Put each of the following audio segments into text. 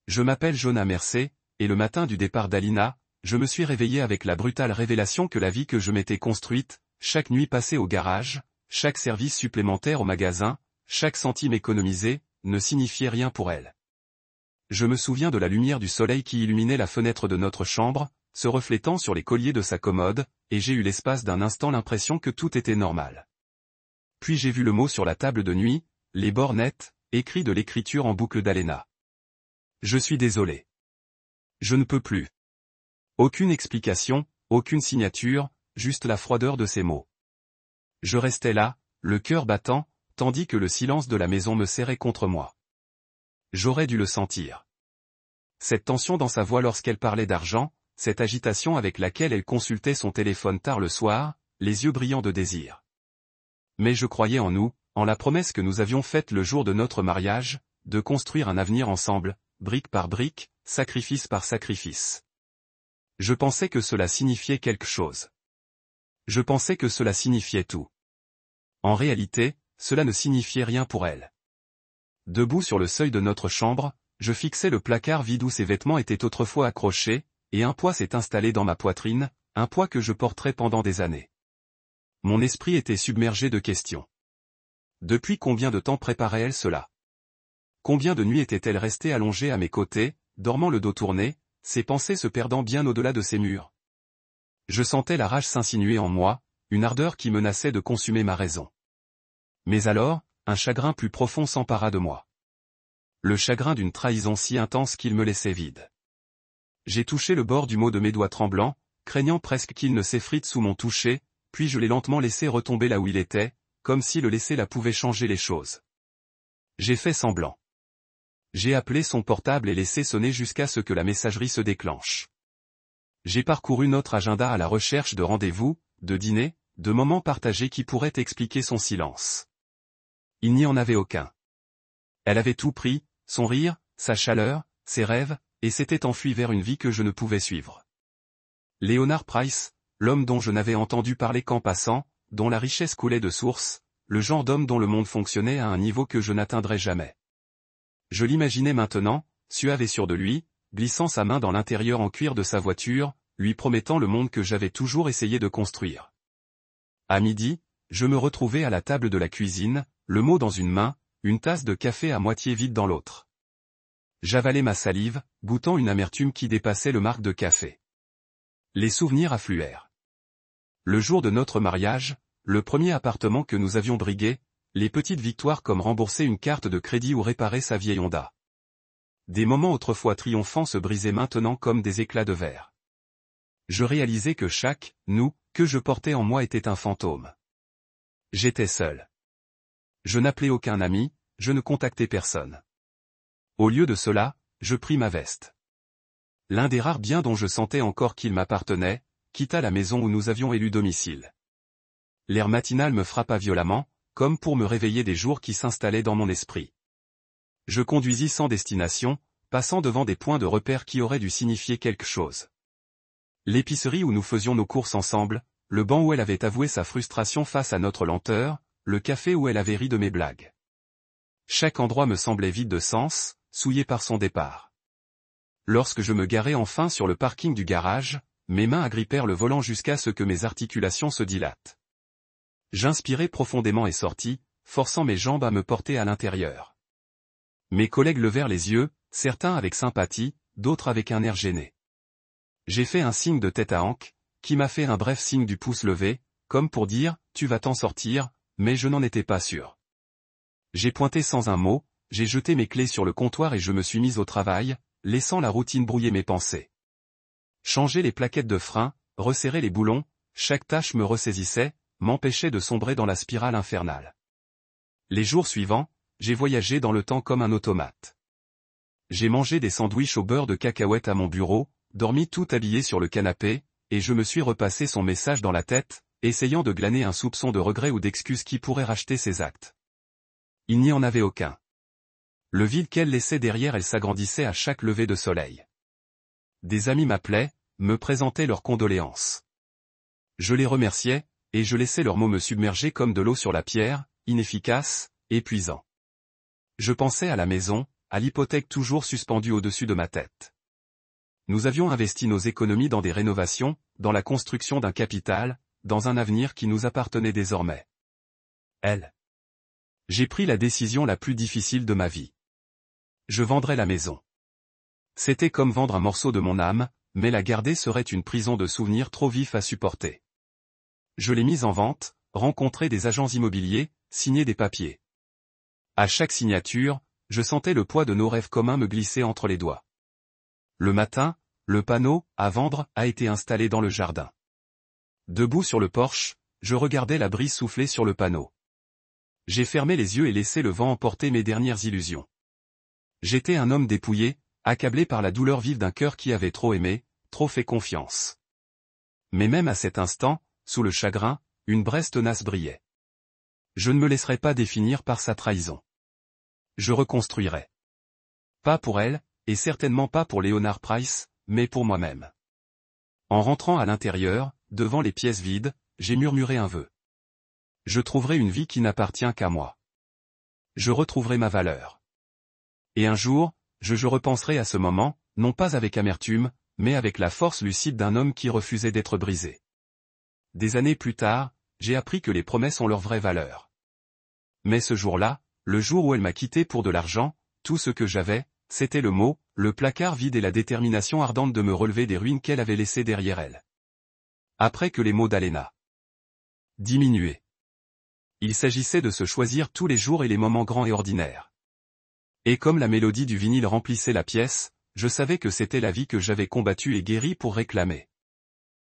Je m'appelle Jonah Mercer, et le matin du départ d'Alina, je me suis réveillé avec la brutale révélation que la vie que je m'étais construite, chaque nuit passée au garage, chaque service supplémentaire au magasin, chaque centime économisé, ne signifiait rien pour elle. Je me souviens de la lumière du soleil qui illuminait la fenêtre de notre chambre, se reflétant sur les colliers de sa commode, et j'ai eu l'espace d'un instant l'impression que tout était normal. Puis j'ai vu le mot sur la table de nuit, les bords nets, écrits de l'écriture en boucle d'Alena. Je suis désolé. Je ne peux plus. Aucune explication, aucune signature, juste la froideur de ces mots. Je restais là, le cœur battant, tandis que le silence de la maison me serrait contre moi. J'aurais dû le sentir. Cette tension dans sa voix lorsqu'elle parlait d'argent, cette agitation avec laquelle elle consultait son téléphone tard le soir, les yeux brillants de désir. Mais je croyais en nous, en la promesse que nous avions faite le jour de notre mariage, de construire un avenir ensemble, brique par brique, sacrifice par sacrifice. Je pensais que cela signifiait quelque chose. Je pensais que cela signifiait tout. En réalité, cela ne signifiait rien pour elle. Debout sur le seuil de notre chambre, je fixais le placard vide où ses vêtements étaient autrefois accrochés, et un poids s'est installé dans ma poitrine, un poids que je porterai pendant des années. Mon esprit était submergé de questions. Depuis combien de temps préparait-elle cela? Combien de nuits était-elle restée allongée à mes côtés, dormant le dos tourné, ses pensées se perdant bien au-delà de ces murs? Je sentais la rage s'insinuer en moi, une ardeur qui menaçait de consumer ma raison. Mais alors, un chagrin plus profond s'empara de moi. Le chagrin d'une trahison si intense qu'il me laissait vide. J'ai touché le bord du mot de mes doigts tremblants, craignant presque qu'il ne s'effrite sous mon toucher, puis je l'ai lentement laissé retomber là où il était, comme si le laisser là pouvait changer les choses. J'ai fait semblant. J'ai appelé son portable et laissé sonner jusqu'à ce que la messagerie se déclenche. J'ai parcouru notre agenda à la recherche de rendez-vous, de dîners, de moments partagés qui pourraient expliquer son silence. Il n'y en avait aucun. Elle avait tout pris, son rire, sa chaleur, ses rêves, et s'était enfuie vers une vie que je ne pouvais suivre. Leonard Price, l'homme dont je n'avais entendu parler qu'en passant, dont la richesse coulait de source, le genre d'homme dont le monde fonctionnait à un niveau que je n'atteindrais jamais. Je l'imaginais maintenant, suave et sûr de lui, glissant sa main dans l'intérieur en cuir de sa voiture, lui promettant le monde que j'avais toujours essayé de construire. À midi, je me retrouvais à la table de la cuisine, le mot dans une main, une tasse de café à moitié vide dans l'autre. J'avalais ma salive, goûtant une amertume qui dépassait le marc de café. Les souvenirs affluèrent. Le jour de notre mariage, le premier appartement que nous avions brigué, les petites victoires comme rembourser une carte de crédit ou réparer sa vieille Honda. Des moments autrefois triomphants se brisaient maintenant comme des éclats de verre. Je réalisais que chaque « nous » que je portais en moi était un fantôme. J'étais seul. Je n'appelais aucun ami, je ne contactais personne. Au lieu de cela, je pris ma veste. L'un des rares biens dont je sentais encore qu'il m'appartenait, quitta la maison où nous avions élu domicile. L'air matinal me frappa violemment, comme pour me réveiller des jours qui s'installaient dans mon esprit. Je conduisis sans destination, passant devant des points de repère qui auraient dû signifier quelque chose. L'épicerie où nous faisions nos courses ensemble, le banc où elle avait avoué sa frustration face à notre lenteur, le café où elle avait ri de mes blagues. Chaque endroit me semblait vide de sens, souillé par son départ. Lorsque je me garai enfin sur le parking du garage, mes mains agrippèrent le volant jusqu'à ce que mes articulations se dilatent. J'inspirai profondément et sortis, forçant mes jambes à me porter à l'intérieur. Mes collègues levèrent les yeux, certains avec sympathie, d'autres avec un air gêné. J'ai fait un signe de tête à Hank, qui m'a fait un bref signe du pouce levé, comme pour dire « tu vas t'en sortir », mais je n'en étais pas sûr. J'ai pointé sans un mot, j'ai jeté mes clés sur le comptoir et je me suis mis au travail, laissant la routine brouiller mes pensées. Changer les plaquettes de frein, resserrer les boulons, chaque tâche me ressaisissait, m'empêchait de sombrer dans la spirale infernale. Les jours suivants, j'ai voyagé dans le temps comme un automate. J'ai mangé des sandwichs au beurre de cacahuète à mon bureau, dormi tout habillé sur le canapé, et je me suis repassé son message dans la tête, essayant de glaner un soupçon de regret ou d'excuse qui pourrait racheter ses actes. Il n'y en avait aucun. Le vide qu'elle laissait derrière elle s'agrandissait à chaque lever de soleil. Des amis m'appelaient, me présentaient leurs condoléances. Je les remerciais, et je laissais leurs mots me submerger comme de l'eau sur la pierre, inefficace, épuisant. Je pensais à la maison, à l'hypothèque toujours suspendue au-dessus de ma tête. Nous avions investi nos économies dans des rénovations, dans la construction d'un capital, dans un avenir qui nous appartenait désormais. J'ai pris la décision la plus difficile de ma vie. Je vendrais la maison. C'était comme vendre un morceau de mon âme, mais la garder serait une prison de souvenirs trop vifs à supporter. Je l'ai mise en vente, rencontré des agents immobiliers, signé des papiers. À chaque signature, je sentais le poids de nos rêves communs me glisser entre les doigts. Le matin, le panneau « À vendre » a été installé dans le jardin. Debout sur le porche, je regardais la brise souffler sur le panneau. J'ai fermé les yeux et laissé le vent emporter mes dernières illusions. J'étais un homme dépouillé, accablé par la douleur vive d'un cœur qui avait trop aimé, trop fait confiance. Mais même à cet instant, sous le chagrin, une braise tenace brillait. Je ne me laisserai pas définir par sa trahison. Je reconstruirai. Pas pour elle, et certainement pas pour Léonard Price, mais pour moi-même. En rentrant à l'intérieur, devant les pièces vides, j'ai murmuré un vœu. Je trouverai une vie qui n'appartient qu'à moi. Je retrouverai ma valeur. Et un jour, je repenserai à ce moment, non pas avec amertume, mais avec la force lucide d'un homme qui refusait d'être brisé. Des années plus tard, j'ai appris que les promesses ont leur vraie valeur. Mais ce jour-là, le jour où elle m'a quitté pour de l'argent, tout ce que j'avais, c'était le mot, le placard vide et la détermination ardente de me relever des ruines qu'elle avait laissées derrière elle. Après que les mots d'Alena diminuaient. Il s'agissait de se choisir tous les jours et les moments grands et ordinaires. Et comme la mélodie du vinyle remplissait la pièce, je savais que c'était la vie que j'avais combattue et guérie pour réclamer.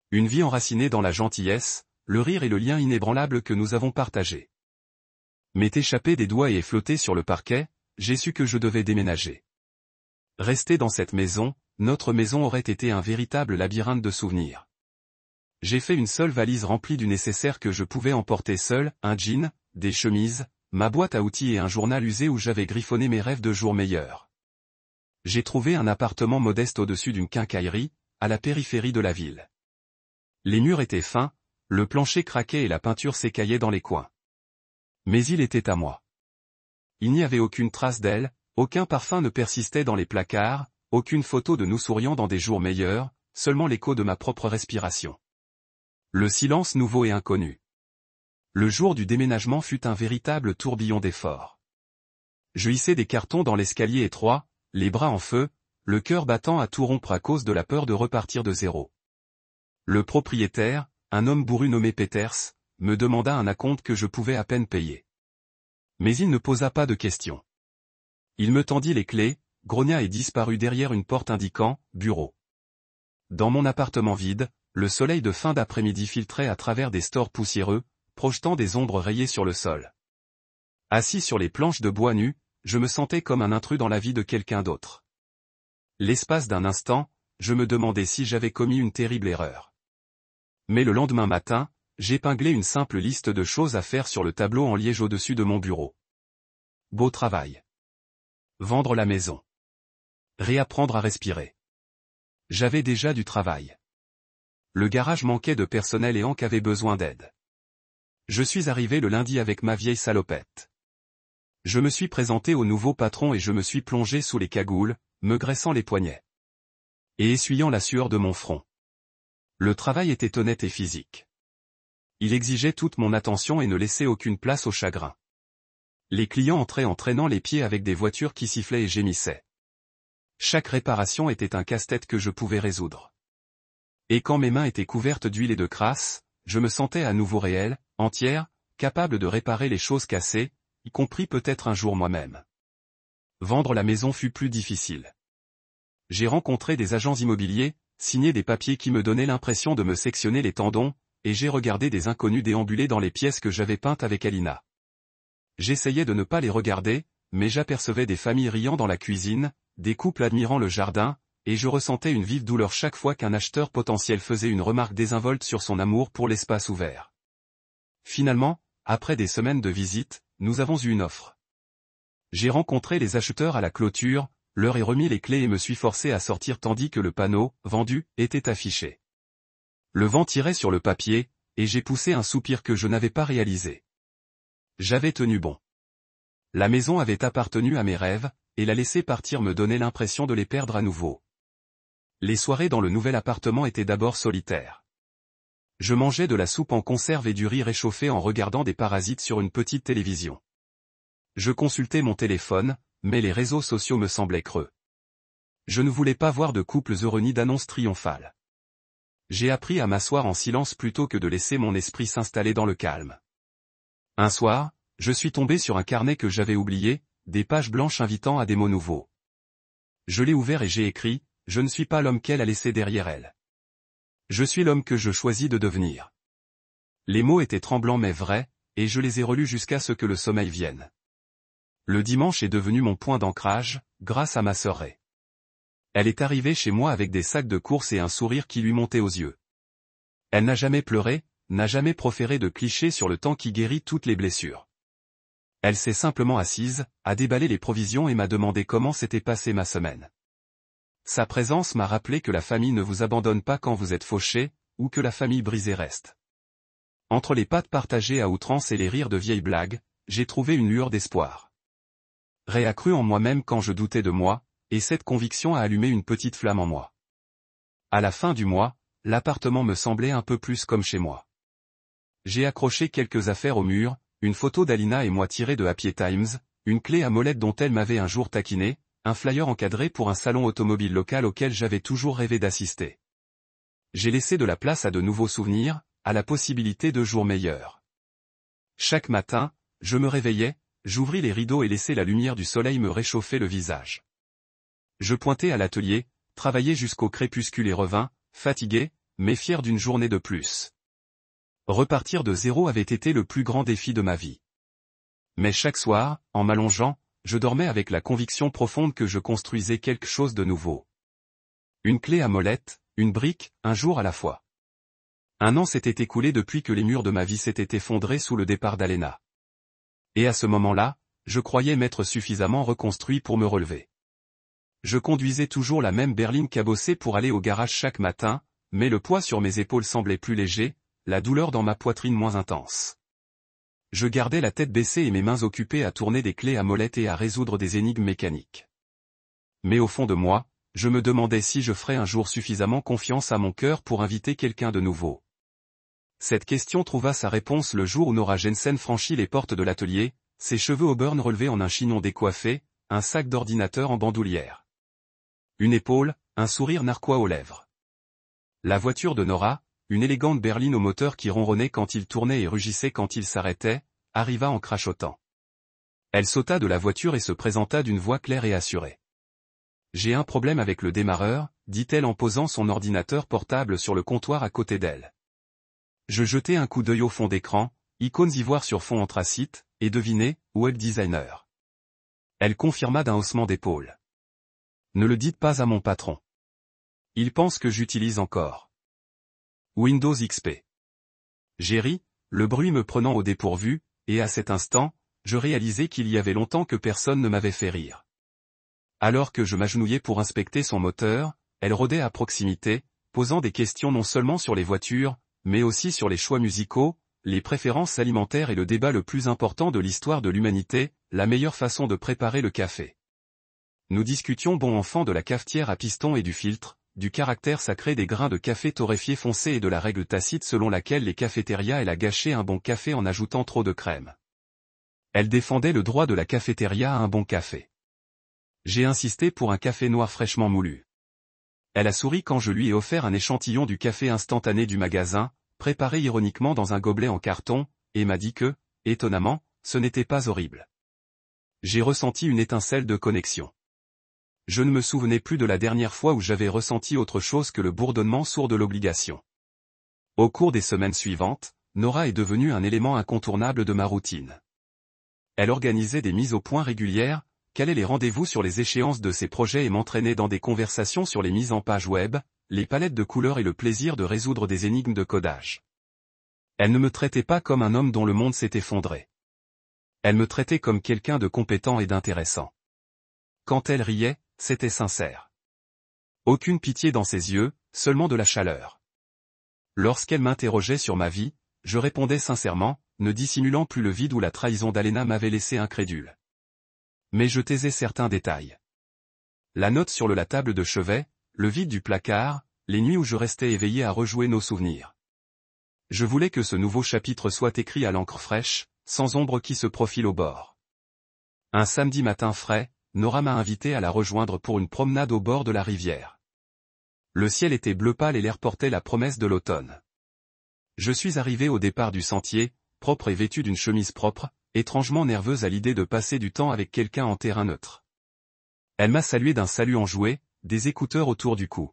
Une vie enracinée dans la gentillesse, le rire et le lien inébranlable que nous avons partagé. M'est échappé des doigts et flotté sur le parquet, j'ai su que je devais déménager. Rester dans cette maison, notre maison aurait été un véritable labyrinthe de souvenirs. J'ai fait une seule valise remplie du nécessaire que je pouvais emporter seul, un jean, des chemises, ma boîte à outils et un journal usé où j'avais griffonné mes rêves de jours meilleurs. J'ai trouvé un appartement modeste au-dessus d'une quincaillerie, à la périphérie de la ville. Les murs étaient fins, le plancher craquait et la peinture s'écaillait dans les coins. Mais il était à moi. Il n'y avait aucune trace d'elle, aucun parfum ne persistait dans les placards, aucune photo de nous souriant dans des jours meilleurs, seulement l'écho de ma propre respiration. Le silence nouveau et inconnu. Le jour du déménagement fut un véritable tourbillon d'efforts. Je hissais des cartons dans l'escalier étroit, les bras en feu, le cœur battant à tout rompre à cause de la peur de repartir de zéro. Le propriétaire, un homme bourru nommé Peters, me demanda un acompte que je pouvais à peine payer. Mais il ne posa pas de questions. Il me tendit les clés, grogna et disparut derrière une porte indiquant « bureau ». Dans mon appartement vide, le soleil de fin d'après-midi filtrait à travers des stores poussiéreux, projetant des ombres rayées sur le sol. Assis sur les planches de bois nus, je me sentais comme un intrus dans la vie de quelqu'un d'autre. L'espace d'un instant, je me demandais si j'avais commis une terrible erreur. Mais le lendemain matin, j'épinglai une simple liste de choses à faire sur le tableau en liège au-dessus de mon bureau. Beau travail. Vendre la maison. Réapprendre à respirer. J'avais déjà du travail. Le garage manquait de personnel et Hank avait besoin d'aide. Je suis arrivé le lundi avec ma vieille salopette. Je me suis présenté au nouveau patron et je me suis plongé sous les cagoules, me graissant les poignets. Et essuyant la sueur de mon front. Le travail était honnête et physique. Il exigeait toute mon attention et ne laissait aucune place au chagrin. Les clients entraient en traînant les pieds avec des voitures qui sifflaient et gémissaient. Chaque réparation était un casse-tête que je pouvais résoudre. Et quand mes mains étaient couvertes d'huile et de crasse, je me sentais à nouveau réelle, entière, capable de réparer les choses cassées, y compris peut-être un jour moi-même. Vendre la maison fut plus difficile. J'ai rencontré des agents immobiliers, signé des papiers qui me donnaient l'impression de me sectionner les tendons, et j'ai regardé des inconnus déambuler dans les pièces que j'avais peintes avec Alina. J'essayais de ne pas les regarder, mais j'apercevais des familles riant dans la cuisine, des couples admirant le jardin, et je ressentais une vive douleur chaque fois qu'un acheteur potentiel faisait une remarque désinvolte sur son amour pour l'espace ouvert. Finalement, après des semaines de visite, nous avons eu une offre. J'ai rencontré les acheteurs à la clôture, leur ai remis les clés et me suis forcé à sortir tandis que le panneau « Vendu » était affiché. Le vent tirait sur le papier, et j'ai poussé un soupir que je n'avais pas réalisé. J'avais tenu bon. La maison avait appartenu à mes rêves, et la laisser partir me donnait l'impression de les perdre à nouveau. Les soirées dans le nouvel appartement étaient d'abord solitaires. Je mangeais de la soupe en conserve et du riz réchauffé en regardant des parasites sur une petite télévision. Je consultais mon téléphone, mais les réseaux sociaux me semblaient creux. Je ne voulais pas voir de couples heureux ni d'annonces triomphales. J'ai appris à m'asseoir en silence plutôt que de laisser mon esprit s'installer dans le calme. Un soir, je suis tombé sur un carnet que j'avais oublié, des pages blanches invitant à des mots nouveaux. Je l'ai ouvert et j'ai écrit, « Je ne suis pas l'homme qu'elle a laissé derrière elle. Je suis l'homme que je choisis de devenir. » Les mots étaient tremblants mais vrais, et je les ai relus jusqu'à ce que le sommeil vienne. Le dimanche est devenu mon point d'ancrage, grâce à ma sœur Ray. Elle est arrivée chez moi avec des sacs de courses et un sourire qui lui montait aux yeux. Elle n'a jamais pleuré, n'a jamais proféré de clichés sur le temps qui guérit toutes les blessures. Elle s'est simplement assise, a déballé les provisions et m'a demandé comment s'était passée ma semaine. Sa présence m'a rappelé que la famille ne vous abandonne pas quand vous êtes fauché, ou que la famille brisée reste. Entre les pâtes partagées à outrance et les rires de vieilles blagues, j'ai trouvé une lueur d'espoir. Ray a cru en moi-même quand je doutais de moi, et cette conviction a allumé une petite flamme en moi. À la fin du mois, l'appartement me semblait un peu plus comme chez moi. J'ai accroché quelques affaires au mur, une photo d'Alina et moi tirée de Happy Times, une clé à molette dont elle m'avait un jour taquiné, un flyer encadré pour un salon automobile local auquel j'avais toujours rêvé d'assister. J'ai laissé de la place à de nouveaux souvenirs, à la possibilité de jours meilleurs. Chaque matin, je me réveillais, j'ouvris les rideaux et laissais la lumière du soleil me réchauffer le visage. Je pointais à l'atelier, travaillais jusqu'au crépuscule et revins, fatigué, mais fier d'une journée de plus. Repartir de zéro avait été le plus grand défi de ma vie. Mais chaque soir, en m'allongeant, je dormais avec la conviction profonde que je construisais quelque chose de nouveau. Une clé à molette, une brique, un jour à la fois. Un an s'était écoulé depuis que les murs de ma vie s'étaient effondrés sous le départ d'Alena. Et à ce moment-là, je croyais m'être suffisamment reconstruit pour me relever. Je conduisais toujours la même berline cabossée pour aller au garage chaque matin, mais le poids sur mes épaules semblait plus léger, la douleur dans ma poitrine moins intense. Je gardais la tête baissée et mes mains occupées à tourner des clés à molette et à résoudre des énigmes mécaniques. Mais au fond de moi, je me demandais si je ferais un jour suffisamment confiance à mon cœur pour inviter quelqu'un de nouveau. Cette question trouva sa réponse le jour où Nora Jensen franchit les portes de l'atelier, ses cheveux auburn relevés en un chignon décoiffé, un sac d'ordinateur en bandoulière. Une épaule, un sourire narquois aux lèvres. La voiture de Nora, une élégante berline au moteur qui ronronnait quand il tournait et rugissait quand il s'arrêtait, arriva en crachotant. Elle sauta de la voiture et se présenta d'une voix claire et assurée. « J'ai un problème avec le démarreur, » dit-elle en posant son ordinateur portable sur le comptoir à côté d'elle. Je jetai un coup d'œil au fond d'écran, icônes ivoire sur fond anthracite, et devinai, web designer. Elle confirma d'un haussement d'épaule. Ne le dites pas à mon patron. Il pense que j'utilise encore Windows XP. J'ai ri, le bruit me prenant au dépourvu, et à cet instant, je réalisai qu'il y avait longtemps que personne ne m'avait fait rire. Alors que je m'agenouillais pour inspecter son moteur, elle rôdait à proximité, posant des questions non seulement sur les voitures, mais aussi sur les choix musicaux, les préférences alimentaires et le débat le plus important de l'histoire de l'humanité, la meilleure façon de préparer le café. Nous discutions bon enfant de la cafetière à piston et du filtre, du caractère sacré des grains de café torréfiés foncés et de la règle tacite selon laquelle les cafétérias aiment à gâcher un bon café en ajoutant trop de crème. Elle défendait le droit de la cafétéria à un bon café. J'ai insisté pour un café noir fraîchement moulu. Elle a souri quand je lui ai offert un échantillon du café instantané du magasin, préparé ironiquement dans un gobelet en carton, et m'a dit que, étonnamment, ce n'était pas horrible. J'ai ressenti une étincelle de connexion. Je ne me souvenais plus de la dernière fois où j'avais ressenti autre chose que le bourdonnement sourd de l'obligation. Au cours des semaines suivantes, Nora est devenue un élément incontournable de ma routine. Elle organisait des mises au point régulières, calait les rendez-vous sur les échéances de ses projets et m'entraînait dans des conversations sur les mises en page web, les palettes de couleurs et le plaisir de résoudre des énigmes de codage. Elle ne me traitait pas comme un homme dont le monde s'est effondré. Elle me traitait comme quelqu'un de compétent et d'intéressant. Quand elle riait, c'était sincère. Aucune pitié dans ses yeux, seulement de la chaleur. Lorsqu'elle m'interrogeait sur ma vie, je répondais sincèrement, ne dissimulant plus le vide où la trahison d'Alena m'avait laissé incrédule. Mais je taisais certains détails. La note sur la table de chevet, le vide du placard, les nuits où je restais éveillé à rejouer nos souvenirs. Je voulais que ce nouveau chapitre soit écrit à l'encre fraîche, sans ombre qui se profile au bord. Un samedi matin frais, Nora m'a invité à la rejoindre pour une promenade au bord de la rivière. Le ciel était bleu pâle et l'air portait la promesse de l'automne. Je suis arrivé au départ du sentier, propre et vêtu d'une chemise propre, étrangement nerveuse à l'idée de passer du temps avec quelqu'un en terrain neutre. Elle m'a salué d'un salut enjoué, des écouteurs autour du cou.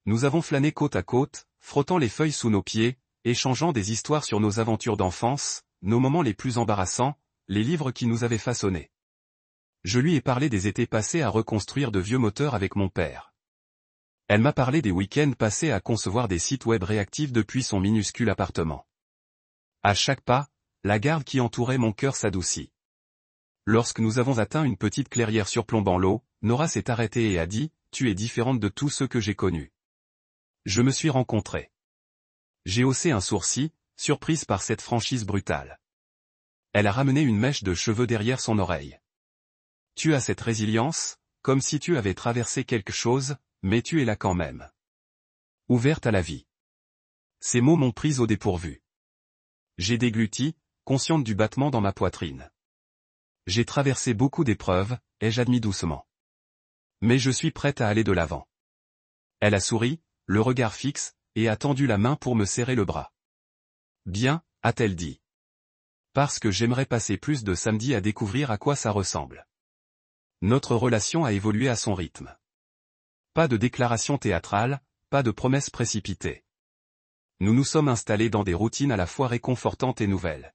Nous avons flâné côte à côte, frottant les feuilles sous nos pieds, échangeant des histoires sur nos aventures d'enfance, nos moments les plus embarrassants, les livres qui nous avaient façonnés. Je lui ai parlé des étés passés à reconstruire de vieux moteurs avec mon père. Elle m'a parlé des week-ends passés à concevoir des sites web réactifs depuis son minuscule appartement. À chaque pas, la garde qui entourait mon cœur s'adoucit. Lorsque nous avons atteint une petite clairière surplombant l'eau, Nora s'est arrêtée et a dit « Tu es différente de tous ceux que j'ai connus. » Je me suis rencontré. J'ai haussé un sourcil, surprise par cette franchise brutale. Elle a ramené une mèche de cheveux derrière son oreille. Tu as cette résilience, comme si tu avais traversé quelque chose, mais tu es là quand même. Ouverte à la vie. Ces mots m'ont prise au dépourvu. J'ai dégluti, consciente du battement dans ma poitrine. J'ai traversé beaucoup d'épreuves, ai-je admis doucement. Mais je suis prête à aller de l'avant. Elle a souri, le regard fixe, et a tendu la main pour me serrer le bras. Bien, a-t-elle dit. Parce que j'aimerais passer plus de samedis à découvrir à quoi ça ressemble. Notre relation a évolué à son rythme. Pas de déclaration théâtrale, pas de promesses précipitées. Nous nous sommes installés dans des routines à la fois réconfortantes et nouvelles.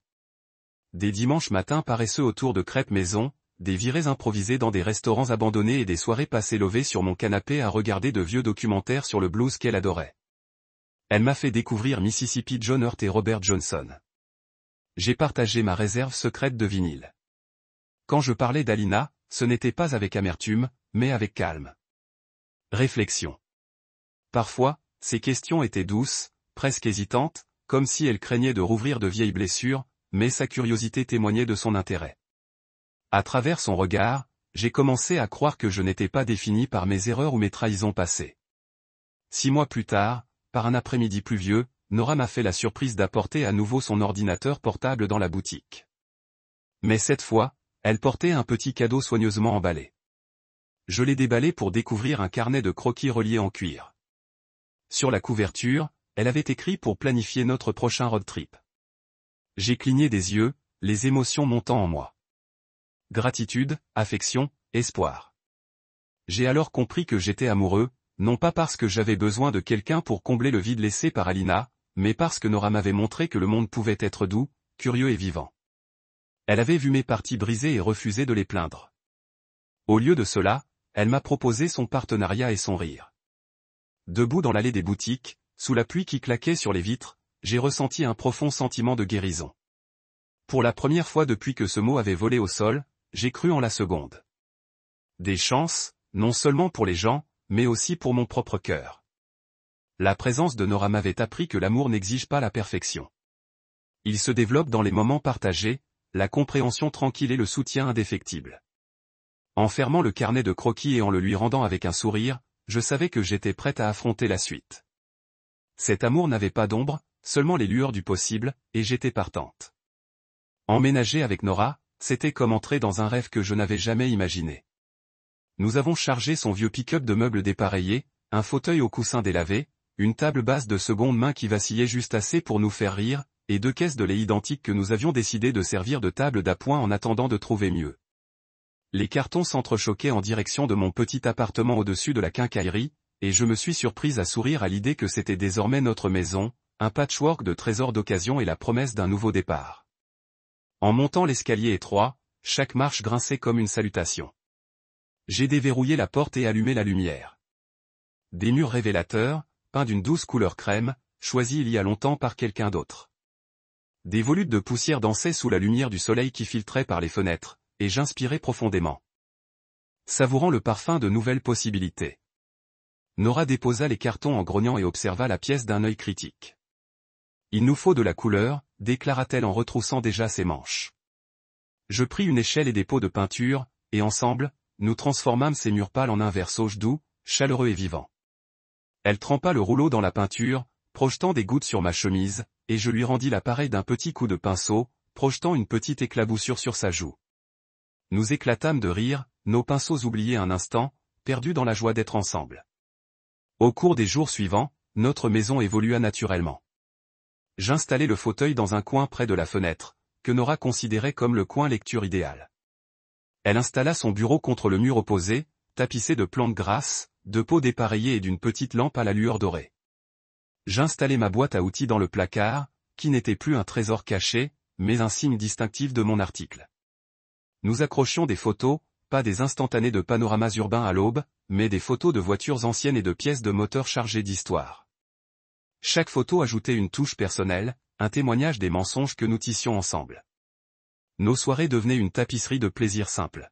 Des dimanches matins paresseux autour de crêpes maison, des virées improvisées dans des restaurants abandonnés et des soirées passées levées sur mon canapé à regarder de vieux documentaires sur le blues qu'elle adorait. Elle m'a fait découvrir Mississippi John Hurt et Robert Johnson. J'ai partagé ma réserve secrète de vinyle. Quand je parlais d'Alina, ce n'était pas avec amertume, mais avec calme. Réflexion. Parfois, ces questions étaient douces, presque hésitantes, comme si elle craignait de rouvrir de vieilles blessures, mais sa curiosité témoignait de son intérêt. À travers son regard, j'ai commencé à croire que je n'étais pas défini par mes erreurs ou mes trahisons passées. 6 mois plus tard, par un après-midi pluvieux, Nora m'a fait la surprise d'apporter à nouveau son ordinateur portable dans la boutique. Mais cette fois, elle portait un petit cadeau soigneusement emballé. Je l'ai déballé pour découvrir un carnet de croquis relié en cuir. Sur la couverture, elle avait écrit pour planifier notre prochain road trip. J'ai cligné des yeux, les émotions montant en moi. Gratitude, affection, espoir. J'ai alors compris que j'étais amoureux, non pas parce que j'avais besoin de quelqu'un pour combler le vide laissé par Alina, mais parce que Nora m'avait montré que le monde pouvait être doux, curieux et vivant. Elle avait vu mes parties brisées et refusé de les plaindre. Au lieu de cela, elle m'a proposé son partenariat et son rire. Debout dans l'allée des boutiques, sous la pluie qui claquait sur les vitres, j'ai ressenti un profond sentiment de guérison. Pour la première fois depuis que ce mot avait volé au sol, j'ai cru en la seconde. Des chances, non seulement pour les gens, mais aussi pour mon propre cœur. La présence de Nora m'avait appris que l'amour n'exige pas la perfection. Il se développe dans les moments partagés, la compréhension tranquille et le soutien indéfectible. En fermant le carnet de croquis et en le lui rendant avec un sourire, je savais que j'étais prête à affronter la suite. Cet amour n'avait pas d'ombre, seulement les lueurs du possible, et j'étais partante. Emménager avec Nora, c'était comme entrer dans un rêve que je n'avais jamais imaginé. Nous avons chargé son vieux pick-up de meubles dépareillés, un fauteuil au coussin délavé, une table basse de seconde main qui vacillait juste assez pour nous faire rire, et 2 caisses de lait identiques que nous avions décidé de servir de table d'appoint en attendant de trouver mieux. Les cartons s'entrechoquaient en direction de mon petit appartement au-dessus de la quincaillerie, et je me suis surprise à sourire à l'idée que c'était désormais notre maison, un patchwork de trésors d'occasion et la promesse d'un nouveau départ. En montant l'escalier étroit, chaque marche grinçait comme une salutation. J'ai déverrouillé la porte et allumé la lumière. Des murs révélateurs, peints d'une douce couleur crème, choisis il y a longtemps par quelqu'un d'autre. Des volutes de poussière dansaient sous la lumière du soleil qui filtrait par les fenêtres, et j'inspirais profondément. Savourant le parfum de nouvelles possibilités. Nora déposa les cartons en grognant et observa la pièce d'un œil critique. Il nous faut de la couleur, déclara-t-elle en retroussant déjà ses manches. Je pris une échelle et des pots de peinture, et ensemble, nous transformâmes ces murs pâles en un verre sauge doux, chaleureux et vivant. Elle trempa le rouleau dans la peinture, projetant des gouttes sur ma chemise, et je lui rendis l'appareil d'un petit coup de pinceau, projetant une petite éclaboussure sur sa joue. Nous éclatâmes de rire, nos pinceaux oubliés un instant, perdus dans la joie d'être ensemble. Au cours des jours suivants, notre maison évolua naturellement. J'installai le fauteuil dans un coin près de la fenêtre, que Nora considérait comme le coin lecture idéal. Elle installa son bureau contre le mur opposé, tapissé de plantes grasses, de pots dépareillés et d'une petite lampe à la lueur dorée. J'installai ma boîte à outils dans le placard, qui n'était plus un trésor caché, mais un signe distinctif de mon article. Nous accrochions des photos, pas des instantanés de panoramas urbains à l'aube, mais des photos de voitures anciennes et de pièces de moteur chargées d'histoire. Chaque photo ajoutait une touche personnelle, un témoignage des mensonges que nous tissions ensemble. Nos soirées devenaient une tapisserie de plaisir simple.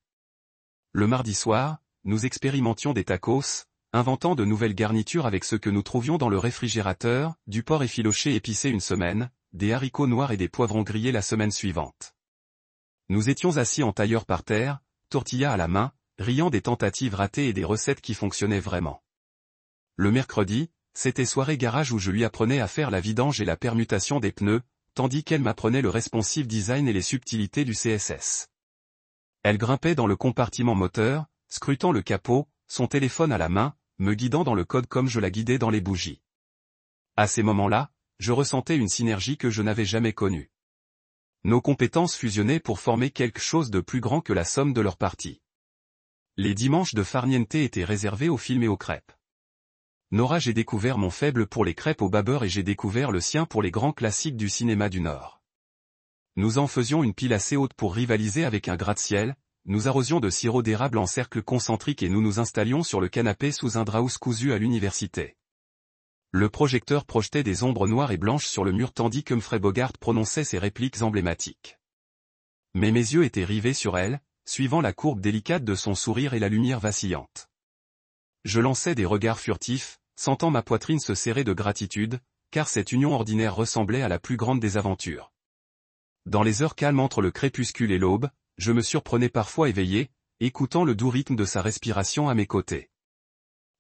Le mardi soir, nous expérimentions des tacos, inventant de nouvelles garnitures avec ce que nous trouvions dans le réfrigérateur, du porc effiloché épicé une semaine, des haricots noirs et des poivrons grillés la semaine suivante. Nous étions assis en tailleur par terre, tortilla à la main, riant des tentatives ratées et des recettes qui fonctionnaient vraiment. Le mercredi, c'était soirée garage où je lui apprenais à faire la vidange et la permutation des pneus, tandis qu'elle m'apprenait le responsive design et les subtilités du CSS. Elle grimpait dans le compartiment moteur, scrutant le capot, son téléphone à la main, me guidant dans le code comme je la guidais dans les bougies. À ces moments-là, je ressentais une synergie que je n'avais jamais connue. Nos compétences fusionnaient pour former quelque chose de plus grand que la somme de leurs parties. Les dimanches de farniente étaient réservés aux films et aux crêpes. Nora, j'ai découvert mon faible pour les crêpes au beurre et j'ai découvert le sien pour les grands classiques du cinéma du Nord. Nous en faisions une pile assez haute pour rivaliser avec un gratte-ciel, nous arrosions de sirop d'érable en cercle concentrique et nous nous installions sur le canapé sous un draus cousu à l'université. Le projecteur projetait des ombres noires et blanches sur le mur tandis que Humphrey Bogart prononçait ses répliques emblématiques. Mais mes yeux étaient rivés sur elle, suivant la courbe délicate de son sourire et la lumière vacillante. Je lançais des regards furtifs, sentant ma poitrine se serrer de gratitude, car cette union ordinaire ressemblait à la plus grande des aventures. Dans les heures calmes entre le crépuscule et l'aube, je me surprenais parfois éveillé, écoutant le doux rythme de sa respiration à mes côtés.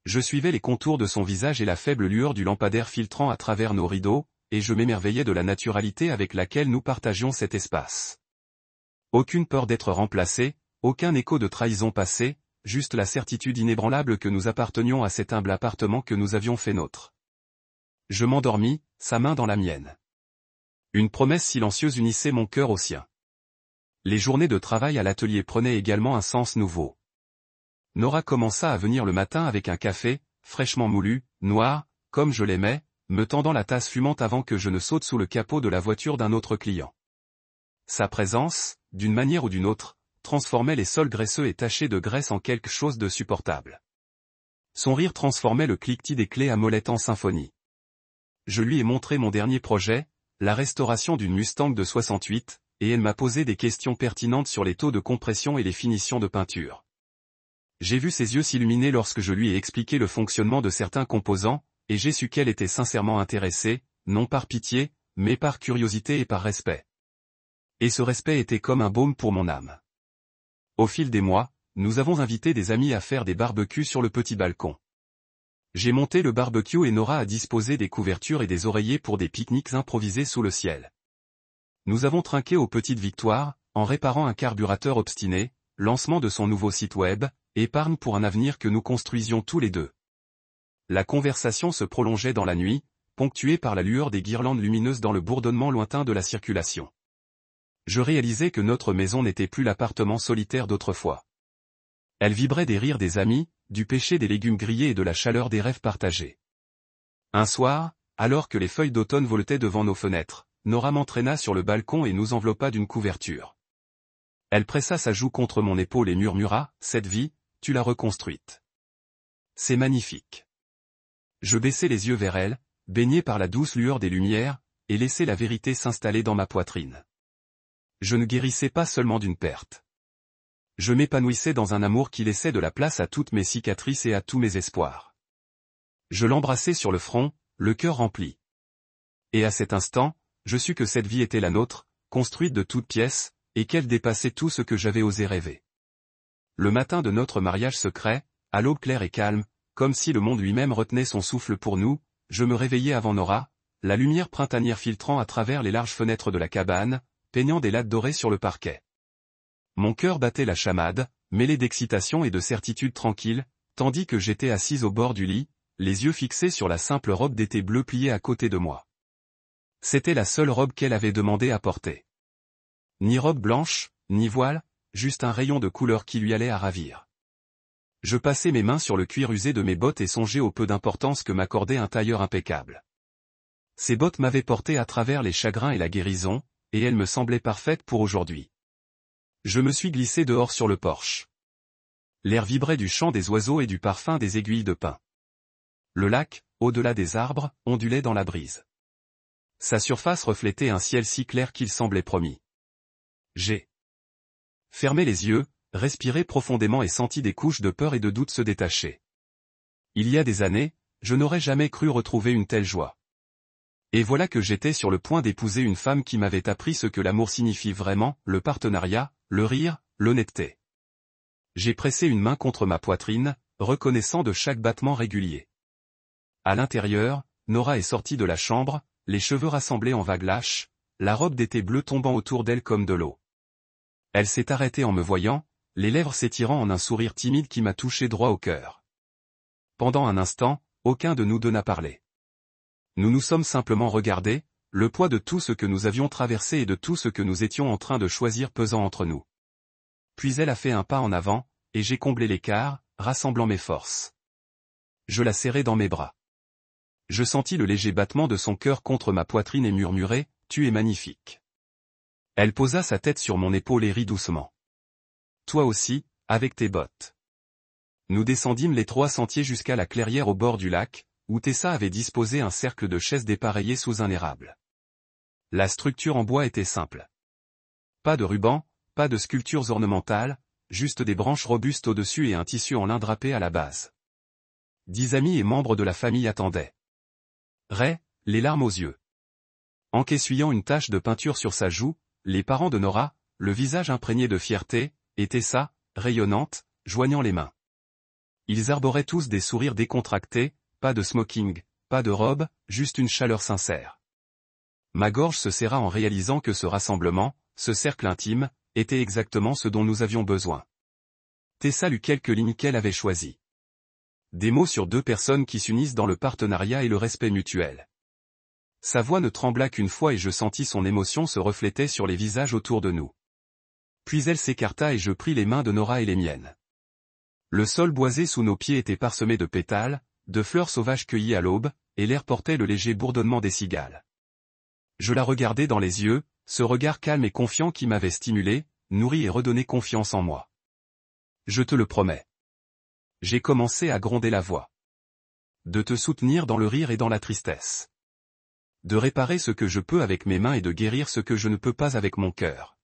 Je suivais les contours de son visage et la faible lueur du lampadaire filtrant à travers nos rideaux, et je m'émerveillais de la naturalité avec laquelle nous partagions cet espace. Aucune peur d'être remplacé, aucun écho de trahison passée, juste la certitude inébranlable que nous appartenions à cet humble appartement que nous avions fait nôtre. Je m'endormis, sa main dans la mienne. Une promesse silencieuse unissait mon cœur au sien. Les journées de travail à l'atelier prenaient également un sens nouveau. Nora commença à venir le matin avec un café, fraîchement moulu, noir, comme je l'aimais, me tendant la tasse fumante avant que je ne saute sous le capot de la voiture d'un autre client. Sa présence, d'une manière ou d'une autre, transformait les sols graisseux et tachés de graisse en quelque chose de supportable. Son rire transformait le cliquetis des clés à molette en symphonie. Je lui ai montré mon dernier projet, la restauration d'une Mustang de 68, et elle m'a posé des questions pertinentes sur les taux de compression et les finitions de peinture. J'ai vu ses yeux s'illuminer lorsque je lui ai expliqué le fonctionnement de certains composants, et j'ai su qu'elle était sincèrement intéressée, non par pitié, mais par curiosité et par respect. Et ce respect était comme un baume pour mon âme. Au fil des mois, nous avons invité des amis à faire des barbecues sur le petit balcon. J'ai monté le barbecue et Nora a disposé des couvertures et des oreillers pour des pique-niques improvisés sous le ciel. Nous avons trinqué aux petites victoires, en réparant un carburateur obstiné, lancement de son nouveau site web, épargne pour un avenir que nous construisions tous les deux. La conversation se prolongeait dans la nuit, ponctuée par la lueur des guirlandes lumineuses dans le bourdonnement lointain de la circulation. Je réalisais que notre maison n'était plus l'appartement solitaire d'autrefois. Elle vibrait des rires des amis, du pêcher des légumes grillés et de la chaleur des rêves partagés. Un soir, alors que les feuilles d'automne voletaient devant nos fenêtres, Nora m'entraîna sur le balcon et nous enveloppa d'une couverture. Elle pressa sa joue contre mon épaule et murmura, « Cette vie, tu l'as reconstruite. C'est magnifique. » Je baissai les yeux vers elle, baigné par la douce lueur des lumières, et laissai la vérité s'installer dans ma poitrine. Je ne guérissais pas seulement d'une perte. Je m'épanouissais dans un amour qui laissait de la place à toutes mes cicatrices et à tous mes espoirs. Je l'embrassai sur le front, le cœur rempli. Et à cet instant, je sus que cette vie était la nôtre, construite de toutes pièces, et qu'elle dépassait tout ce que j'avais osé rêver. Le matin de notre mariage secret, à l'aube claire et calme, comme si le monde lui-même retenait son souffle pour nous, je me réveillais avant Nora, la lumière printanière filtrant à travers les larges fenêtres de la cabane, peignant des lattes dorées sur le parquet. Mon cœur battait la chamade, mêlé d'excitation et de certitude tranquille, tandis que j'étais assise au bord du lit, les yeux fixés sur la simple robe d'été bleue pliée à côté de moi. C'était la seule robe qu'elle avait demandé à porter. Ni robe blanche, ni voile, juste un rayon de couleur qui lui allait à ravir. Je passais mes mains sur le cuir usé de mes bottes et songeais au peu d'importance que m'accordait un tailleur impeccable. Ces bottes m'avaient porté à travers les chagrins et la guérison, et elles me semblaient parfaites pour aujourd'hui. Je me suis glissé dehors sur le porche. L'air vibrait du chant des oiseaux et du parfum des aiguilles de pin. Le lac, au-delà des arbres, ondulait dans la brise. Sa surface reflétait un ciel si clair qu'il semblait promis. J'ai fermé les yeux, respiré profondément et senti des couches de peur et de doute se détacher. Il y a des années, je n'aurais jamais cru retrouver une telle joie. Et voilà que j'étais sur le point d'épouser une femme qui m'avait appris ce que l'amour signifie vraiment, le partenariat, le rire, l'honnêteté. J'ai pressé une main contre ma poitrine, reconnaissant de chaque battement régulier. À l'intérieur, Nora est sortie de la chambre, les cheveux rassemblés en vagues lâches, la robe d'été bleue tombant autour d'elle comme de l'eau. Elle s'est arrêtée en me voyant, les lèvres s'étirant en un sourire timide qui m'a touché droit au cœur. Pendant un instant, aucun de nous deux n'a parlé. Nous nous sommes simplement regardés, le poids de tout ce que nous avions traversé et de tout ce que nous étions en train de choisir pesant entre nous. Puis elle a fait un pas en avant, et j'ai comblé l'écart, rassemblant mes forces. Je la serrai dans mes bras. Je sentis le léger battement de son cœur contre ma poitrine et murmurai, « Tu es magnifique ». Elle posa sa tête sur mon épaule et rit doucement. « Toi aussi, avec tes bottes ». Nous descendîmes les 3 sentiers jusqu'à la clairière au bord du lac, où Tessa avait disposé un cercle de chaises dépareillées sous un érable. La structure en bois était simple. Pas de ruban, pas de sculptures ornementales, juste des branches robustes au-dessus et un tissu en lin drapé à la base. 10 amis et membres de la famille attendaient. Ray, les larmes aux yeux. En qu'essuyant une tache de peinture sur sa joue, les parents de Nora, le visage imprégné de fierté, et Tessa, rayonnante, joignant les mains. Ils arboraient tous des sourires décontractés, pas de smoking, pas de robe, juste une chaleur sincère. Ma gorge se serra en réalisant que ce rassemblement, ce cercle intime, était exactement ce dont nous avions besoin. Tessa lut quelques lignes qu'elle avait choisies. Des mots sur 2 personnes qui s'unissent dans le partenariat et le respect mutuel. Sa voix ne trembla qu'une fois et je sentis son émotion se refléter sur les visages autour de nous. Puis elle s'écarta et je pris les mains de Nora et les miennes. Le sol boisé sous nos pieds était parsemé de pétales, de fleurs sauvages cueillies à l'aube, et l'air portait le léger bourdonnement des cigales. Je la regardais dans les yeux, ce regard calme et confiant qui m'avait stimulé, nourri et redonné confiance en moi. Je te le promets. J'ai commencé à gronder la voix. De te soutenir dans le rire et dans la tristesse. De réparer ce que je peux avec mes mains et de guérir ce que je ne peux pas avec mon cœur.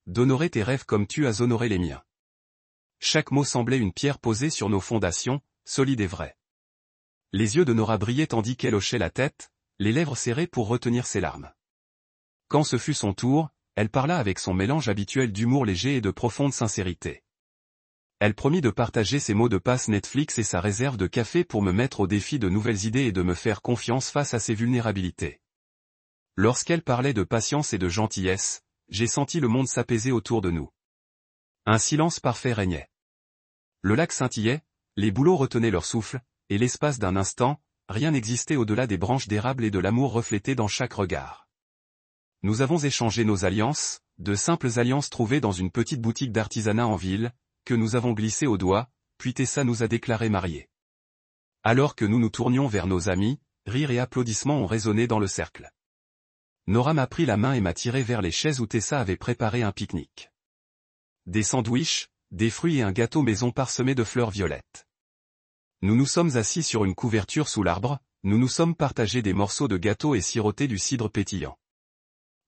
D'honorer tes rêves comme tu as honoré les miens. Chaque mot semblait une pierre posée sur nos fondations, solide et vraie. Les yeux de Nora brillaient tandis qu'elle hochait la tête, les lèvres serrées pour retenir ses larmes. Quand ce fut son tour, elle parla avec son mélange habituel d'humour léger et de profonde sincérité. Elle promit de partager ses mots de passe Netflix et sa réserve de café pour me mettre au défi de nouvelles idées et de me faire confiance face à ses vulnérabilités. Lorsqu'elle parlait de patience et de gentillesse, j'ai senti le monde s'apaiser autour de nous. Un silence parfait régnait. Le lac scintillait, les bouleaux retenaient leur souffle, et l'espace d'un instant, rien n'existait au-delà des branches d'érable et de l'amour reflété dans chaque regard. Nous avons échangé nos alliances, de simples alliances trouvées dans une petite boutique d'artisanat en ville, que nous avons glissées au doigt, puis Tessa nous a déclarés mariés. Alors que nous nous tournions vers nos amis, rires et applaudissements ont résonné dans le cercle. Nora m'a pris la main et m'a tiré vers les chaises où Tessa avait préparé un pique-nique. Des sandwichs, des fruits et un gâteau maison parsemé de fleurs violettes. Nous nous sommes assis sur une couverture sous l'arbre, nous nous sommes partagés des morceaux de gâteau et siroté du cidre pétillant.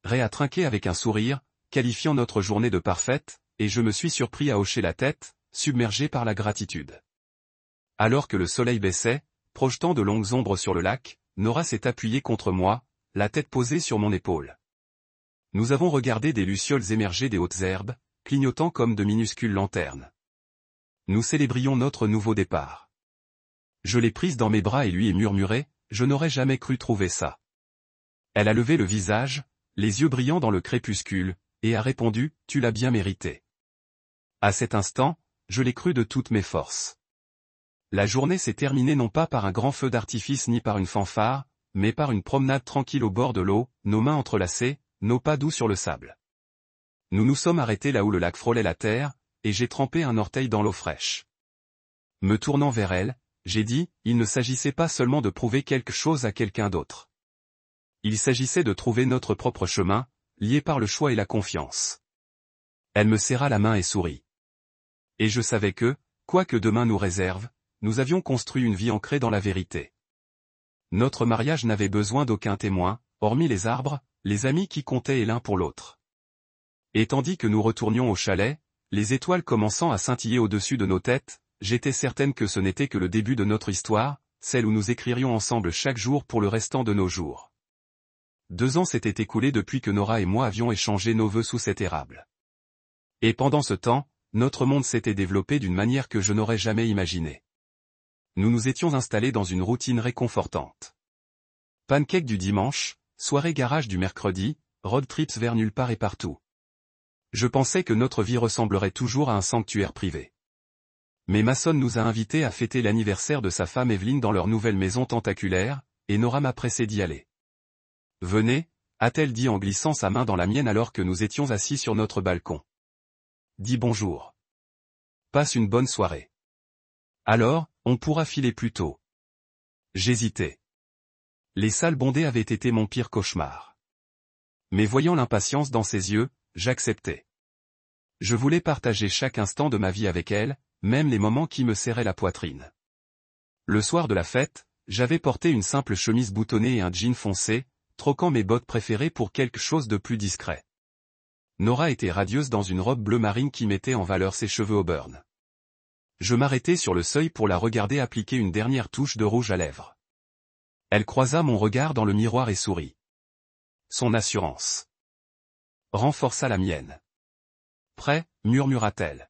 Ray a trinqué avec un sourire, qualifiant notre journée de parfaite, et je me suis surpris à hocher la tête, submergé par la gratitude. Alors que le soleil baissait, projetant de longues ombres sur le lac, Nora s'est appuyée contre moi, la tête posée sur mon épaule. Nous avons regardé des lucioles émerger des hautes herbes, clignotant comme de minuscules lanternes. Nous célébrions notre nouveau départ. Je l'ai prise dans mes bras et lui ai murmuré, je n'aurais jamais cru trouver ça. Elle a levé le visage, les yeux brillants dans le crépuscule, et a répondu, tu l'as bien mérité. À cet instant, je l'ai cru de toutes mes forces. La journée s'est terminée non pas par un grand feu d'artifice ni par une fanfare, mais par une promenade tranquille au bord de l'eau, nos mains entrelacées, nos pas doux sur le sable. Nous nous sommes arrêtés là où le lac frôlait la terre, et j'ai trempé un orteil dans l'eau fraîche. Me tournant vers elle, j'ai dit, il ne s'agissait pas seulement de prouver quelque chose à quelqu'un d'autre. Il s'agissait de trouver notre propre chemin, lié par le choix et la confiance. Elle me serra la main et sourit. Et je savais que, quoi que demain nous réserve, nous avions construit une vie ancrée dans la vérité. Notre mariage n'avait besoin d'aucun témoin, hormis les arbres, les amis qui comptaient l'un pour l'autre. Et tandis que nous retournions au chalet, les étoiles commençant à scintiller au-dessus de nos têtes, j'étais certaine que ce n'était que le début de notre histoire, celle où nous écririons ensemble chaque jour pour le restant de nos jours. 2 ans s'étaient écoulés depuis que Nora et moi avions échangé nos vœux sous cet érable. Et pendant ce temps, notre monde s'était développé d'une manière que je n'aurais jamais imaginée. Nous nous étions installés dans une routine réconfortante. Pancake du dimanche, soirée garage du mercredi, road trips vers nulle part et partout. Je pensais que notre vie ressemblerait toujours à un sanctuaire privé. Mais Mason nous a invités à fêter l'anniversaire de sa femme Evelyne dans leur nouvelle maison tentaculaire, et Nora m'a pressé d'y aller. « Venez » a-t-elle dit en glissant sa main dans la mienne alors que nous étions assis sur notre balcon. « Dis bonjour. Passe une bonne soirée. Alors, on pourra filer plus tôt. » J'hésitais. Les salles bondées avaient été mon pire cauchemar. Mais voyant l'impatience dans ses yeux, j'acceptais. Je voulais partager chaque instant de ma vie avec elle, même les moments qui me serraient la poitrine. Le soir de la fête, j'avais porté une simple chemise boutonnée et un jean foncé, troquant mes bottes préférées pour quelque chose de plus discret. Nora était radieuse dans une robe bleu marine qui mettait en valeur ses cheveux auburn. Je m'arrêtai sur le seuil pour la regarder appliquer une dernière touche de rouge à lèvres. Elle croisa mon regard dans le miroir et sourit. Son assurance renforça la mienne. « Prêt » murmura-t-elle.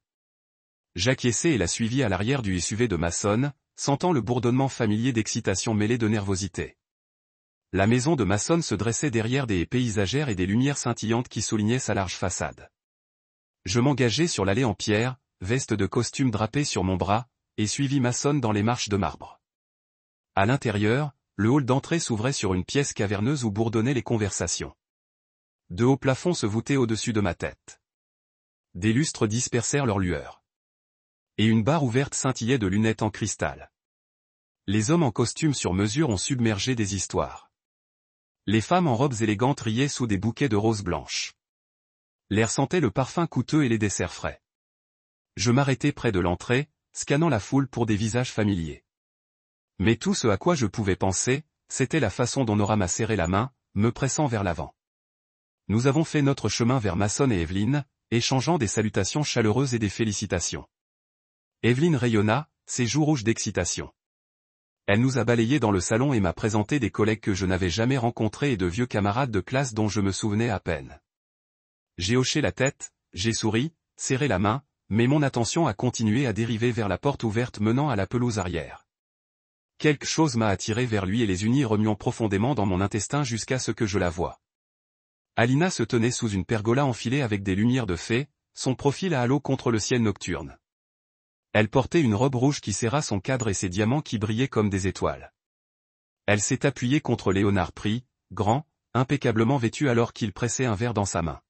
J'acquiesçai et la suivis à l'arrière du SUV de Mason, sentant le bourdonnement familier d'excitation mêlé de nervosité. La maison de Mason se dressait derrière des haies paysagères et des lumières scintillantes qui soulignaient sa large façade. Je m'engageai sur l'allée en pierre, veste de costume drapée sur mon bras, et suivis Mason dans les marches de marbre. À l'intérieur, le hall d'entrée s'ouvrait sur une pièce caverneuse où bourdonnaient les conversations. De hauts plafonds se voûtaient au-dessus de ma tête. Des lustres dispersèrent leurs lueurs. Et une barre ouverte scintillait de lunettes en cristal. Les hommes en costume sur mesure ont submergé des histoires. Les femmes en robes élégantes riaient sous des bouquets de roses blanches. L'air sentait le parfum coûteux et les desserts frais. Je m'arrêtai près de l'entrée, scannant la foule pour des visages familiers. Mais tout ce à quoi je pouvais penser, c'était la façon dont Nora m'a serré la main, me pressant vers l'avant. Nous avons fait notre chemin vers Mason et Evelyne, échangeant des salutations chaleureuses et des félicitations. Evelyne rayonna, ses joues rouges d'excitation. Elle nous a balayés dans le salon et m'a présenté des collègues que je n'avais jamais rencontrés et de vieux camarades de classe dont je me souvenais à peine. J'ai hoché la tête, j'ai souri, serré la main, mais mon attention a continué à dériver vers la porte ouverte menant à la pelouse arrière. Quelque chose m'a attiré vers lui et les unis remuant profondément dans mon intestin jusqu'à ce que je la voie. Alina se tenait sous une pergola enfilée avec des lumières de fée, son profil à halo contre le ciel nocturne. Elle portait une robe rouge qui serra son cadre et ses diamants qui brillaient comme des étoiles. Elle s'est appuyée contre Léonard Pry, grand, impeccablement vêtu alors qu'il pressait un verre dans sa main.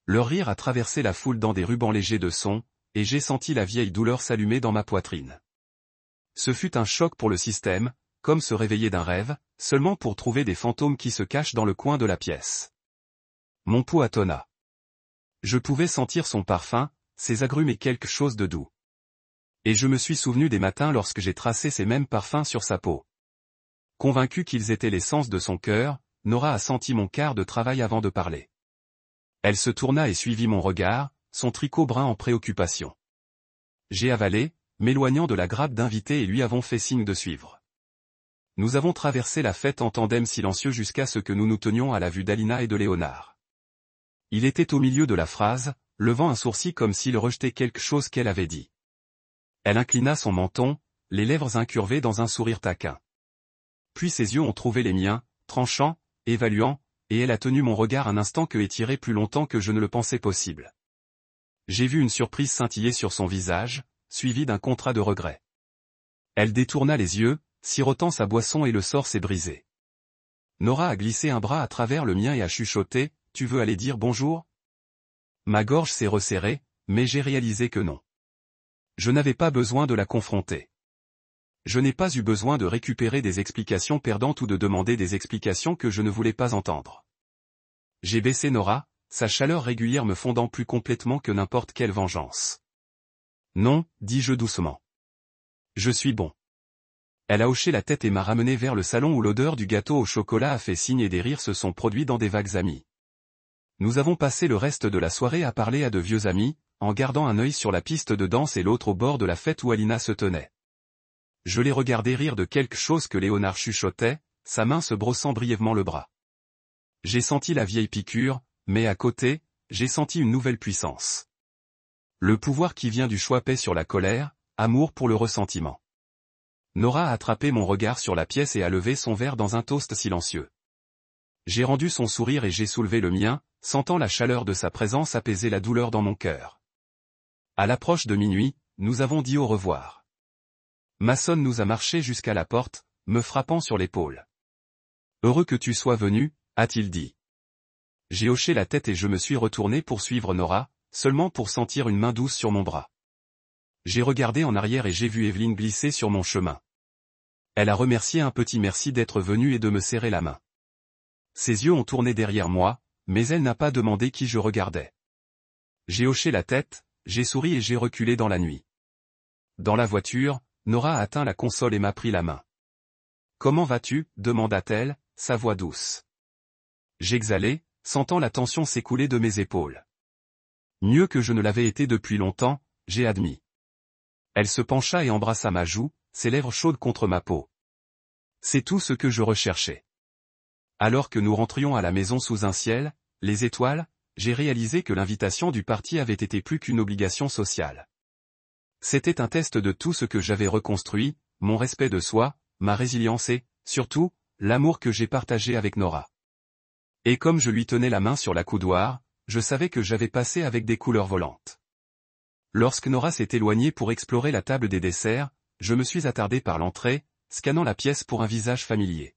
Leur rire a traversé la foule dans des rubans légers de son, et j'ai senti la vieille douleur s'allumer dans ma poitrine. Ce fut un choc pour le système, comme se réveiller d'un rêve, seulement pour trouver des fantômes qui se cachent dans le coin de la pièce. Mon pouls attonna. Je pouvais sentir son parfum, ses agrumes et quelque chose de doux. Et je me suis souvenu des matins lorsque j'ai tracé ces mêmes parfums sur sa peau. Convaincu qu'ils étaient l'essence de son cœur, Nora a senti mon quart de travail avant de parler. Elle se tourna et suivit mon regard, son tricot brun en préoccupation. J'ai avalé, m'éloignant de la grappe d'invités et lui avons fait signe de suivre. Nous avons traversé la fête en tandem silencieux jusqu'à ce que nous nous tenions à la vue d'Alina et de Léonard. Il était au milieu de la phrase, levant un sourcil comme s'il rejetait quelque chose qu'elle avait dit. Elle inclina son menton, les lèvres incurvées dans un sourire taquin. Puis ses yeux ont trouvé les miens, tranchants, évaluants, et elle a tenu mon regard un instant que étiré plus longtemps que je ne le pensais possible. J'ai vu une surprise scintiller sur son visage, suivie d'un contrat de regret. Elle détourna les yeux, sirotant sa boisson et le sort s'est brisé. Nora a glissé un bras à travers le mien et a chuchoté, « Tu veux aller dire bonjour ?» Ma gorge s'est resserrée, mais j'ai réalisé que non. Je n'avais pas besoin de la confronter. Je n'ai pas eu besoin de récupérer des explications perdantes ou de demander des explications que je ne voulais pas entendre. J'ai baissé Nora, sa chaleur régulière me fondant plus complètement que n'importe quelle vengeance. Non, dis-je doucement. Je suis bon. Elle a hoché la tête et m'a ramené vers le salon où l'odeur du gâteau au chocolat a fait signe et des rires se sont produits dans des vagues amies. Nous avons passé le reste de la soirée à parler à de vieux amis, en gardant un œil sur la piste de danse et l'autre au bord de la fête où Alina se tenait. Je l'ai regardé rire de quelque chose que Léonard chuchotait, sa main se brossant brièvement le bras. J'ai senti la vieille piqûre, mais à côté, j'ai senti une nouvelle puissance. Le pouvoir qui vient du choix paie sur la colère, amour pour le ressentiment. Nora a attrapé mon regard sur la pièce et a levé son verre dans un toast silencieux. J'ai rendu son sourire et j'ai soulevé le mien, sentant la chaleur de sa présence apaiser la douleur dans mon cœur. À l'approche de minuit, nous avons dit au revoir. Mason nous a marché jusqu'à la porte, me frappant sur l'épaule. « Heureux que tu sois venu », a-t-il dit. J'ai hoché la tête et je me suis retourné pour suivre Nora, seulement pour sentir une main douce sur mon bras. J'ai regardé en arrière et j'ai vu Evelyne glisser sur mon chemin. Elle a remercié un petit merci d'être venue et de me serrer la main. Ses yeux ont tourné derrière moi, mais elle n'a pas demandé qui je regardais. J'ai hoché la tête, j'ai souri et j'ai reculé dans la nuit. Dans la voiture, Nora a atteint la console et m'a pris la main. « Comment vas-tu » demanda-t-elle, sa voix douce. J'exhalai, sentant la tension s'écouler de mes épaules. Mieux que je ne l'avais été depuis longtemps, j'ai admis. Elle se pencha et embrassa ma joue, ses lèvres chaudes contre ma peau. C'est tout ce que je recherchais. Alors que nous rentrions à la maison sous un ciel, les étoiles, j'ai réalisé que l'invitation du parti avait été plus qu'une obligation sociale. C'était un test de tout ce que j'avais reconstruit, mon respect de soi, ma résilience et, surtout, l'amour que j'ai partagé avec Nora. Et comme je lui tenais la main sur la coudoir, je savais que j'avais passé avec des couleurs volantes. Lorsque Nora s'est éloignée pour explorer la table des desserts, je me suis attardé par l'entrée, scannant la pièce pour un visage familier.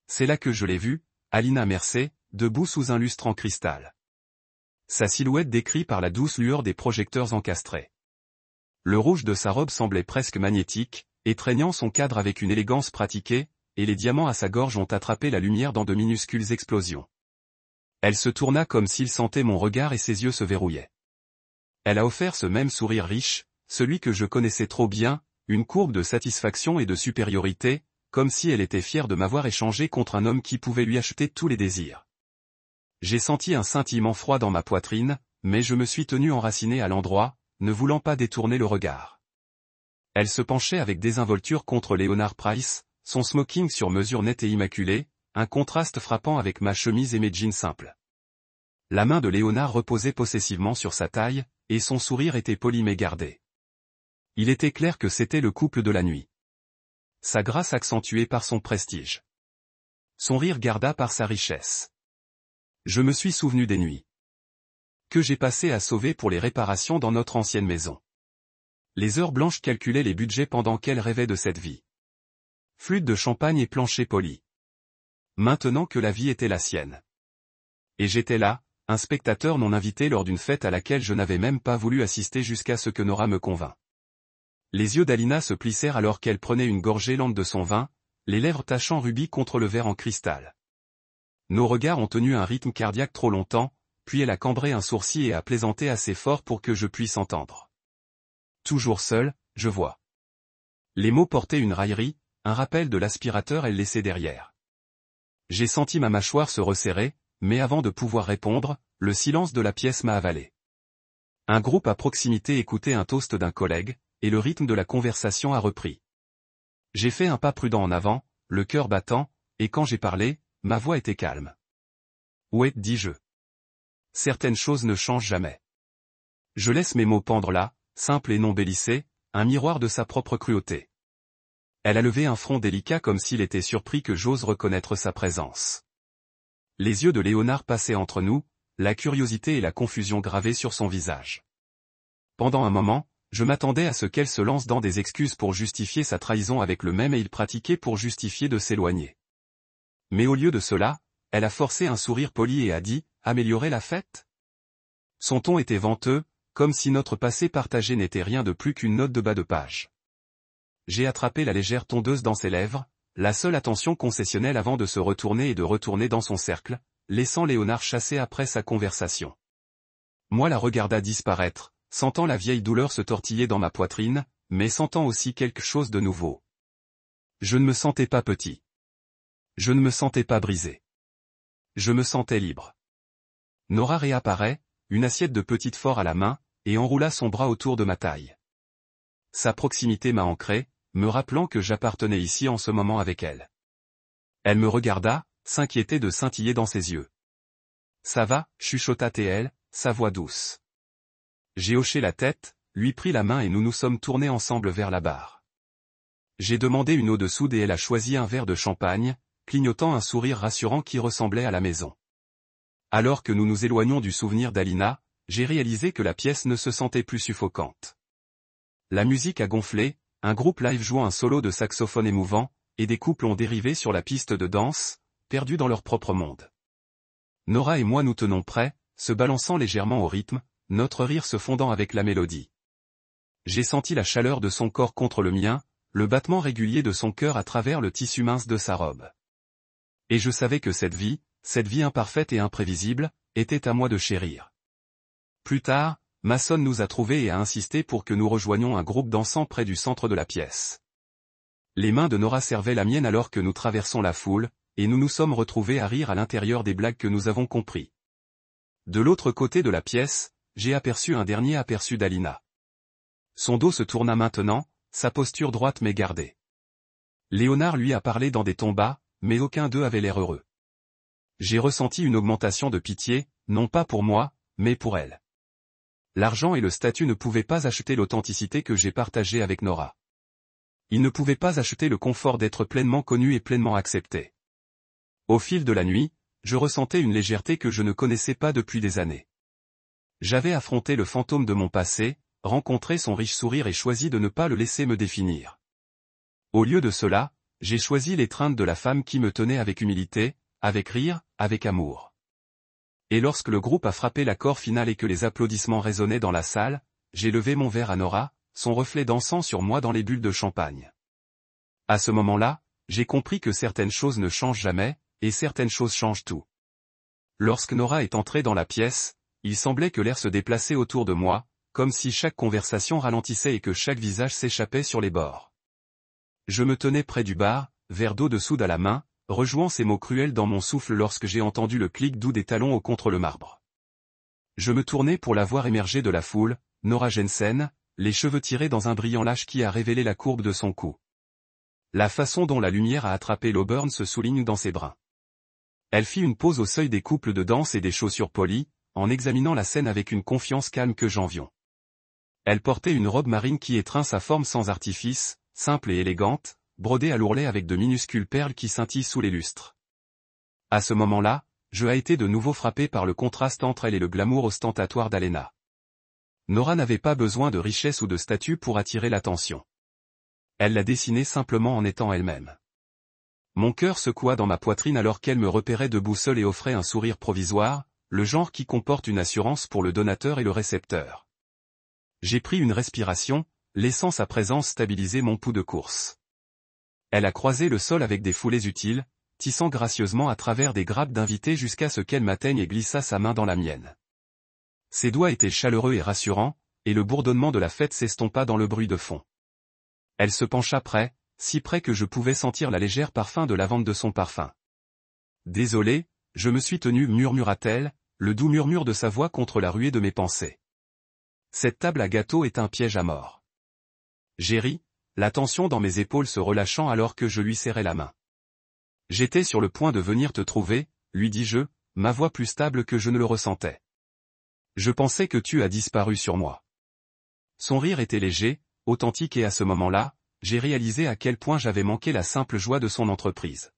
C'est là que je l'ai vue, Alina Mercé, debout sous un lustre en cristal. Sa silhouette décrite par la douce lueur des projecteurs encastrés. Le rouge de sa robe semblait presque magnétique, étreignant son cadre avec une élégance pratiquée, et les diamants à sa gorge ont attrapé la lumière dans de minuscules explosions. Elle se tourna comme s'il sentait mon regard et ses yeux se verrouillaient. Elle a offert ce même sourire riche, celui que je connaissais trop bien, une courbe de satisfaction et de supériorité, comme si elle était fière de m'avoir échangé contre un homme qui pouvait lui acheter tous les désirs. J'ai senti un scintillement froid dans ma poitrine, mais je me suis tenu enraciné à l'endroit, ne voulant pas détourner le regard. Elle se penchait avec désinvolture contre Léonard Price, son smoking sur mesure net et immaculé, un contraste frappant avec ma chemise et mes jeans simples. La main de Léonard reposait possessivement sur sa taille, et son sourire était poli mais gardé. Il était clair que c'était le couple de la nuit. Sa grâce accentuée par son prestige. Son rire garda par sa richesse. Je me suis souvenu des nuits que j'ai passées à sauver pour les réparations dans notre ancienne maison. Les heures blanches calculaient les budgets pendant qu'elle rêvait de cette vie. Flûte de champagne et plancher poli. Maintenant que la vie était la sienne. Et j'étais là, un spectateur non invité lors d'une fête à laquelle je n'avais même pas voulu assister jusqu'à ce que Nora me convînt. Les yeux d'Alina se plissèrent alors qu'elle prenait une gorgée lente de son vin, les lèvres tachant rubis contre le verre en cristal. Nos regards ont tenu un rythme cardiaque trop longtemps, puis elle a cambré un sourcil et a plaisanté assez fort pour que je puisse entendre. Toujours seul, je vois. Les mots portaient une raillerie, un rappel de l'aspirateur elle laissait derrière. J'ai senti ma mâchoire se resserrer, mais avant de pouvoir répondre, le silence de la pièce m'a avalé. Un groupe à proximité écoutait un toast d'un collègue, et le rythme de la conversation a repris. J'ai fait un pas prudent en avant, le cœur battant, et quand j'ai parlé, ma voix était calme. Ouais, dis-je. Certaines choses ne changent jamais. Je laisse mes mots pendre là, simples et non bellicés, un miroir de sa propre cruauté. Elle a levé un front délicat comme s'il était surpris que j'ose reconnaître sa présence. Les yeux de Léonard passaient entre nous, la curiosité et la confusion gravées sur son visage. Pendant un moment, je m'attendais à ce qu'elle se lance dans des excuses pour justifier sa trahison avec le même et il pratiquait pour justifier de s'éloigner. Mais au lieu de cela, elle a forcé un sourire poli et a dit « Améliorer la fête ?» Son ton était venteux, comme si notre passé partagé n'était rien de plus qu'une note de bas de page. J'ai attrapé la légère tondeuse dans ses lèvres, la seule attention concessionnelle avant de se retourner et de retourner dans son cercle, laissant Léonard chasser après sa conversation. Moi la regarda disparaître, sentant la vieille douleur se tortiller dans ma poitrine, mais sentant aussi quelque chose de nouveau. Je ne me sentais pas petit. Je ne me sentais pas brisé. Je me sentais libre. Nora réapparaît, une assiette de petite fort à la main, et enroula son bras autour de ma taille. Sa proximité m'a ancré, me rappelant que j'appartenais ici en ce moment avec elle. Elle me regarda, s'inquiétait de scintiller dans ses yeux. « Ça va » chuchota-t-elle, sa voix douce. J'ai hoché la tête, lui pris la main et nous nous sommes tournés ensemble vers la bar. J'ai demandé une eau de soude et elle a choisi un verre de champagne, clignotant un sourire rassurant qui ressemblait à la maison. Alors que nous nous éloignions du souvenir d'Alina, j'ai réalisé que la pièce ne se sentait plus suffocante. La musique a gonflé, un groupe live jouant un solo de saxophone émouvant, et des couples ont dérivé sur la piste de danse, perdus dans leur propre monde. Nora et moi nous tenons prêts, se balançant légèrement au rythme, notre rire se fondant avec la mélodie. J'ai senti la chaleur de son corps contre le mien, le battement régulier de son cœur à travers le tissu mince de sa robe. Et je savais que cette vie imparfaite et imprévisible, était à moi de chérir. Plus tard, Mason nous a trouvés et a insisté pour que nous rejoignions un groupe dansant près du centre de la pièce. Les mains de Nora servaient la mienne alors que nous traversons la foule, et nous nous sommes retrouvés à rire à l'intérieur des blagues que nous avons compris. De l'autre côté de la pièce, j'ai aperçu un dernier aperçu d'Alina. Son dos se tourna maintenant, sa posture droite m'est gardée. Léonard lui a parlé dans des tons bas, mais aucun d'eux avait l'air heureux. J'ai ressenti une augmentation de pitié, non pas pour moi, mais pour elle. L'argent et le statut ne pouvaient pas acheter l'authenticité que j'ai partagée avec Nora. Ils ne pouvaient pas acheter le confort d'être pleinement connu et pleinement accepté. Au fil de la nuit, je ressentais une légèreté que je ne connaissais pas depuis des années. J'avais affronté le fantôme de mon passé, rencontré son riche sourire et choisi de ne pas le laisser me définir. Au lieu de cela, j'ai choisi l'étreinte de la femme qui me tenait avec humilité, avec rire, avec amour. Et lorsque le groupe a frappé l'accord final et que les applaudissements résonnaient dans la salle, j'ai levé mon verre à Nora, son reflet dansant sur moi dans les bulles de champagne. À ce moment-là, j'ai compris que certaines choses ne changent jamais, et certaines choses changent tout. Lorsque Nora est entrée dans la pièce, il semblait que l'air se déplaçait autour de moi, comme si chaque conversation ralentissait et que chaque visage s'échappait sur les bords. Je me tenais près du bar, verre d'eau de soude à la main, rejouant ces mots cruels dans mon souffle lorsque j'ai entendu le clic doux des talons contre le marbre. Je me tournai pour la voir émerger de la foule, Nora Jensen, les cheveux tirés dans un brillant lâche qui a révélé la courbe de son cou. La façon dont la lumière a attrapé l'auburn se souligne dans ses brins. Elle fit une pause au seuil des couples de danse et des chaussures polies, en examinant la scène avec une confiance calme que j'envions. Elle portait une robe marine qui étreint sa forme sans artifice, simple et élégante, brodée à l'ourlet avec de minuscules perles qui scintillent sous les lustres. À ce moment-là, je ai été de nouveau frappé par le contraste entre elle et le glamour ostentatoire d'Alena. Nora n'avait pas besoin de richesse ou de statut pour attirer l'attention. Elle l'a dessinée simplement en étant elle-même. Mon cœur secoua dans ma poitrine alors qu'elle me repérait debout seule et offrait un sourire provisoire, le genre qui comporte une assurance pour le donateur et le récepteur. J'ai pris une respiration, laissant sa présence stabiliser mon pouls de course. Elle a croisé le sol avec des foulées utiles, tissant gracieusement à travers des grappes d'invités jusqu'à ce qu'elle m'atteigne et glissa sa main dans la mienne. Ses doigts étaient chaleureux et rassurants, et le bourdonnement de la fête s'estompa dans le bruit de fond. Elle se pencha près, si près que je pouvais sentir la légère parfum de lavande de son parfum. Désolé, je me suis tenu, murmura-t-elle, le doux murmure de sa voix contre la ruée de mes pensées. Cette table à gâteaux est un piège à mort. J'ai ri, la tension dans mes épaules se relâchant alors que je lui serrais la main. J'étais sur le point de venir te trouver, lui dis-je, ma voix plus stable que je ne le ressentais. Je pensais que tu as disparu sur moi. Son rire était léger, authentique et à ce moment-là, j'ai réalisé à quel point j'avais manqué la simple joie de son entreprise.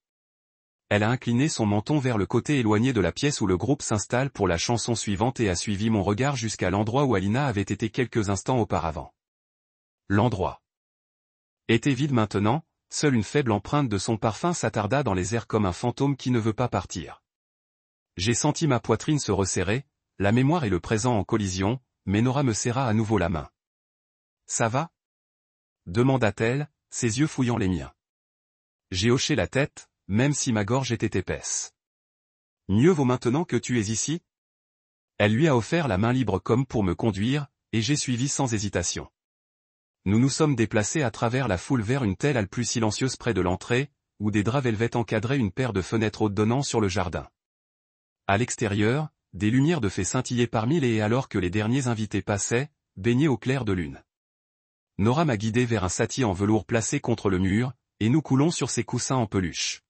Elle a incliné son menton vers le côté éloigné de la pièce où le groupe s'installe pour la chanson suivante et a suivi mon regard jusqu'à l'endroit où Alina avait été quelques instants auparavant. L'endroit était vide maintenant, seule une faible empreinte de son parfum s'attarda dans les airs comme un fantôme qui ne veut pas partir. J'ai senti ma poitrine se resserrer, la mémoire et le présent en collision, mais Nora me serra à nouveau la main. « Ça va ?» demanda-t-elle, ses yeux fouillant les miens. J'ai hoché la tête, même si ma gorge était épaisse. « Mieux vaut maintenant que tu es ici ?» Elle lui a offert la main libre comme pour me conduire, et j'ai suivi sans hésitation. Nous nous sommes déplacés à travers la foule vers une telle halle plus silencieuse près de l'entrée, où des draps velvet encadraient une paire de fenêtres hautes donnant sur le jardin. À l'extérieur, des lumières de fée scintillaient parmi les haies alors que les derniers invités passaient, baignés au clair de lune. Nora m'a guidé vers un satin en velours placé contre le mur, et nous coulons sur ses coussins en peluche.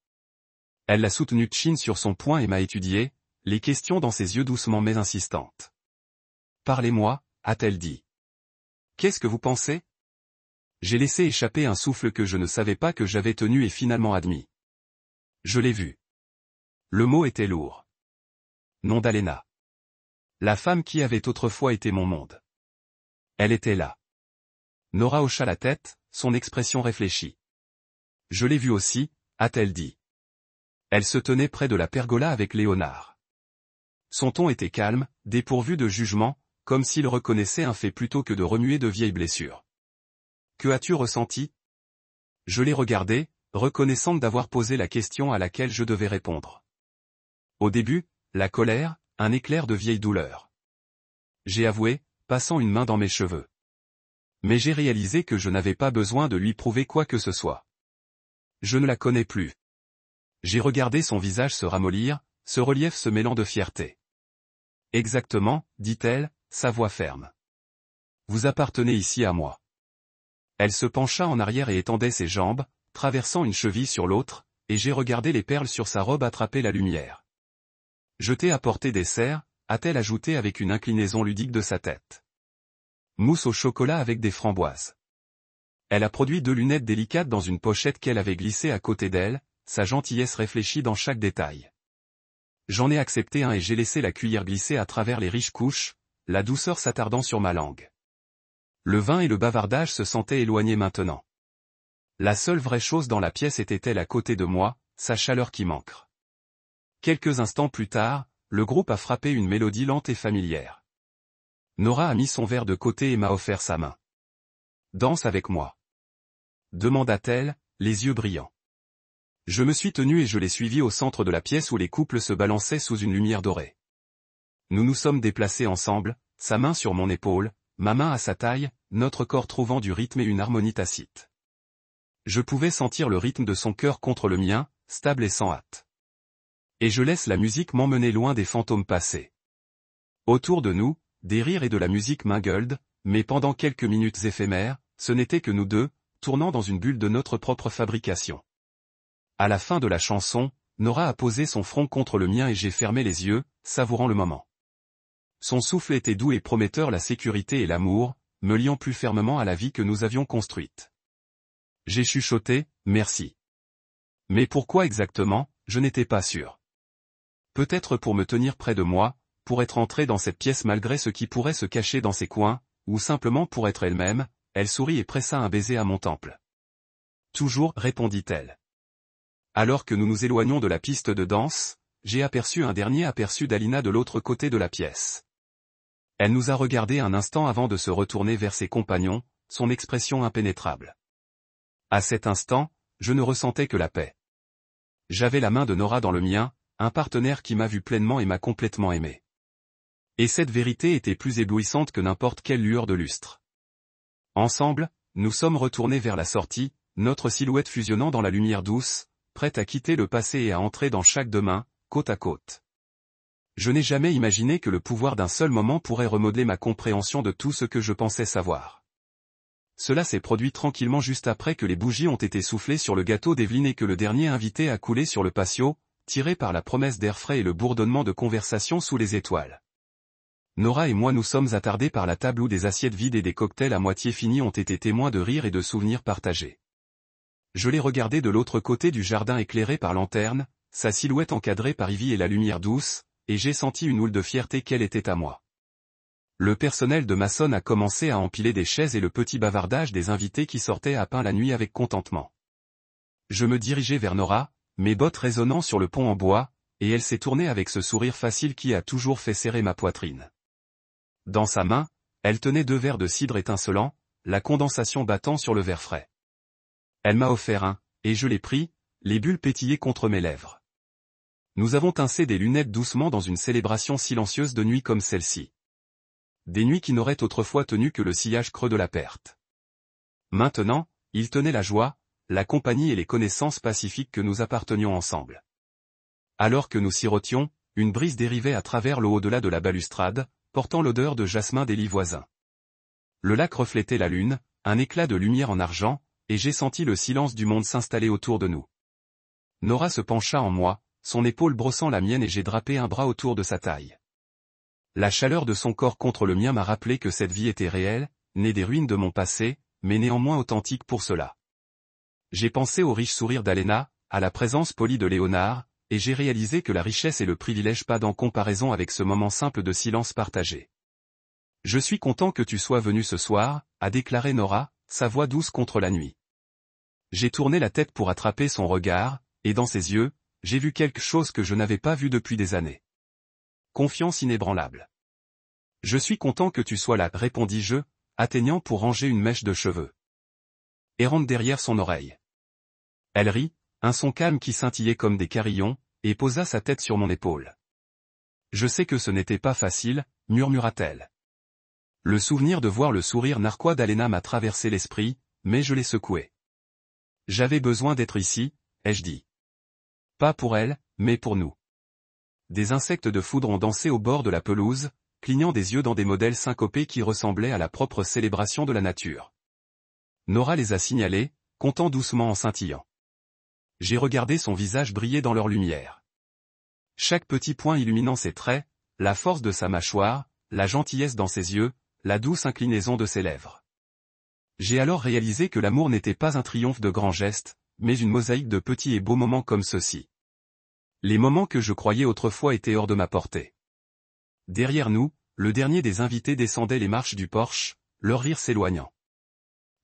Elle l'a soutenu de chine sur son poing et m'a étudié, les questions dans ses yeux doucement mais insistantes. « Parlez-moi » a-t-elle dit. « Qu'est-ce que vous pensez ?» J'ai laissé échapper un souffle que je ne savais pas que j'avais tenu et finalement admis. Je l'ai vu. Le mot était lourd. Nom d'Alena. La femme qui avait autrefois été mon monde. Elle était là. Nora hocha la tête, son expression réfléchie. Je l'ai vue aussi, a-t-elle dit. Elle se tenait près de la pergola avec Léonard. Son ton était calme, dépourvu de jugement, comme s'il reconnaissait un fait plutôt que de remuer de vieilles blessures. Que as-tu ressenti ? Je l'ai regardée, reconnaissante d'avoir posé la question à laquelle je devais répondre. Au début, la colère, un éclair de vieille douleur. J'ai avoué, passant une main dans mes cheveux. Mais j'ai réalisé que je n'avais pas besoin de lui prouver quoi que ce soit. Je ne la connais plus. J'ai regardé son visage se ramollir, ce relief se mêlant de fierté. Exactement, dit-elle, sa voix ferme. Vous appartenez ici à moi. Elle se pencha en arrière et étendait ses jambes, traversant une cheville sur l'autre, et j'ai regardé les perles sur sa robe attraper la lumière. Je t'ai apporté des cerfs, a-t-elle ajouté avec une inclinaison ludique de sa tête. Mousse au chocolat avec des framboises. Elle a produit 2 lunettes délicates dans une pochette qu'elle avait glissée à côté d'elle, sa gentillesse réfléchie dans chaque détail. J'en ai accepté un et j'ai laissé la cuillère glisser à travers les riches couches, la douceur s'attardant sur ma langue. Le vin et le bavardage se sentaient éloignés maintenant. La seule vraie chose dans la pièce était-elle à côté de moi, sa chaleur qui m'ancre. Quelques instants plus tard, le groupe a frappé une mélodie lente et familière. Nora a mis son verre de côté et m'a offert sa main. « Danse avec moi. » demanda-t-elle, les yeux brillants. Je me suis tenu et je l'ai suivi au centre de la pièce où les couples se balançaient sous une lumière dorée. Nous nous sommes déplacés ensemble, sa main sur mon épaule, ma main à sa taille, notre corps trouvant du rythme et une harmonie tacite. Je pouvais sentir le rythme de son cœur contre le mien, stable et sans hâte. Et je laisse la musique m'emmener loin des fantômes passés. Autour de nous, des rires et de la musique mingled, mais pendant quelques minutes éphémères, ce n'était que nous deux, tournant dans une bulle de notre propre fabrication. À la fin de la chanson, Nora a posé son front contre le mien et j'ai fermé les yeux, savourant le moment. Son souffle était doux et prometteur, la sécurité et l'amour, me liant plus fermement à la vie que nous avions construite. J'ai chuchoté, merci. Mais pourquoi exactement, je n'étais pas sûr. Peut-être pour me tenir près de moi, pour être entrée dans cette pièce malgré ce qui pourrait se cacher dans ses coins, ou simplement pour être elle-même, elle sourit et pressa un baiser à mon temple. Toujours, répondit-elle. Alors que nous nous éloignons de la piste de danse, j'ai aperçu un dernier aperçu d'Alina de l'autre côté de la pièce. Elle nous a regardé un instant avant de se retourner vers ses compagnons, son expression impénétrable. À cet instant, je ne ressentais que la paix. J'avais la main de Nora dans le mien, un partenaire qui m'a vu pleinement et m'a complètement aimé. Et cette vérité était plus éblouissante que n'importe quelle lueur de lustre. Ensemble, nous sommes retournés vers la sortie, notre silhouette fusionnant dans la lumière douce, prête à quitter le passé et à entrer dans chaque demain, côte à côte. Je n'ai jamais imaginé que le pouvoir d'un seul moment pourrait remodeler ma compréhension de tout ce que je pensais savoir. Cela s'est produit tranquillement juste après que les bougies ont été soufflées sur le gâteau d'Evelyne et que le dernier invité a coulé sur le patio, tiré par la promesse d'air frais et le bourdonnement de conversation sous les étoiles. Nora et moi nous sommes attardés par la table où des assiettes vides et des cocktails à moitié finis ont été témoins de rires et de souvenirs partagés. Je l'ai regardé de l'autre côté du jardin éclairé par lanterne, sa silhouette encadrée par Ivy et la lumière douce, et j'ai senti une houle de fierté qu'elle était à moi. Le personnel de Mason a commencé à empiler des chaises et le petit bavardage des invités qui sortaient à peine la nuit avec contentement. Je me dirigeais vers Nora, mes bottes résonnant sur le pont en bois, et elle s'est tournée avec ce sourire facile qui a toujours fait serrer ma poitrine. Dans sa main, elle tenait 2 verres de cidre étincelants, la condensation battant sur le verre frais. Elle m'a offert un, et je l'ai pris, les bulles pétillaient contre mes lèvres. Nous avons tincé des lunettes doucement dans une célébration silencieuse de nuits comme celle-ci. Des nuits qui n'auraient autrefois tenu que le sillage creux de la perte. Maintenant, il tenait la joie, la compagnie et les connaissances pacifiques que nous appartenions ensemble. Alors que nous sirotions, une brise dérivait à travers le au-delà de la balustrade, portant l'odeur de jasmin des lits voisins. Le lac reflétait la lune, un éclat de lumière en argent, et j'ai senti le silence du monde s'installer autour de nous. Nora se pencha en moi, son épaule brossant la mienne et j'ai drapé un bras autour de sa taille. La chaleur de son corps contre le mien m'a rappelé que cette vie était réelle, née des ruines de mon passé, mais néanmoins authentique pour cela. J'ai pensé au riche sourire d'Alena, à la présence polie de Léonard, et j'ai réalisé que la richesse et le privilège pas en comparaison avec ce moment simple de silence partagé. Je suis content que tu sois venu ce soir, a déclaré Nora, sa voix douce contre la nuit. J'ai tourné la tête pour attraper son regard, et dans ses yeux, j'ai vu quelque chose que je n'avais pas vu depuis des années. Confiance inébranlable. Je suis content que tu sois là, répondis-je, atteignant pour ranger une mèche de cheveux. Et rentre derrière son oreille. Elle rit, un son calme qui scintillait comme des carillons, et posa sa tête sur mon épaule. Je sais que ce n'était pas facile, murmura-t-elle. Le souvenir de voir le sourire narquois d'Alena m'a traversé l'esprit, mais je l'ai secoué. J'avais besoin d'être ici, ai-je dit. Pas pour elle, mais pour nous. Des insectes de foudre ont dansé au bord de la pelouse, clignant des yeux dans des modèles syncopés qui ressemblaient à la propre célébration de la nature. Nora les a signalés, comptant doucement en scintillant. J'ai regardé son visage briller dans leur lumière. Chaque petit point illuminant ses traits, la force de sa mâchoire, la gentillesse dans ses yeux, la douce inclinaison de ses lèvres. J'ai alors réalisé que l'amour n'était pas un triomphe de grands gestes, mais une mosaïque de petits et beaux moments comme ceux-ci. Les moments que je croyais autrefois étaient hors de ma portée. Derrière nous, le dernier des invités descendait les marches du porche, leur rire s'éloignant.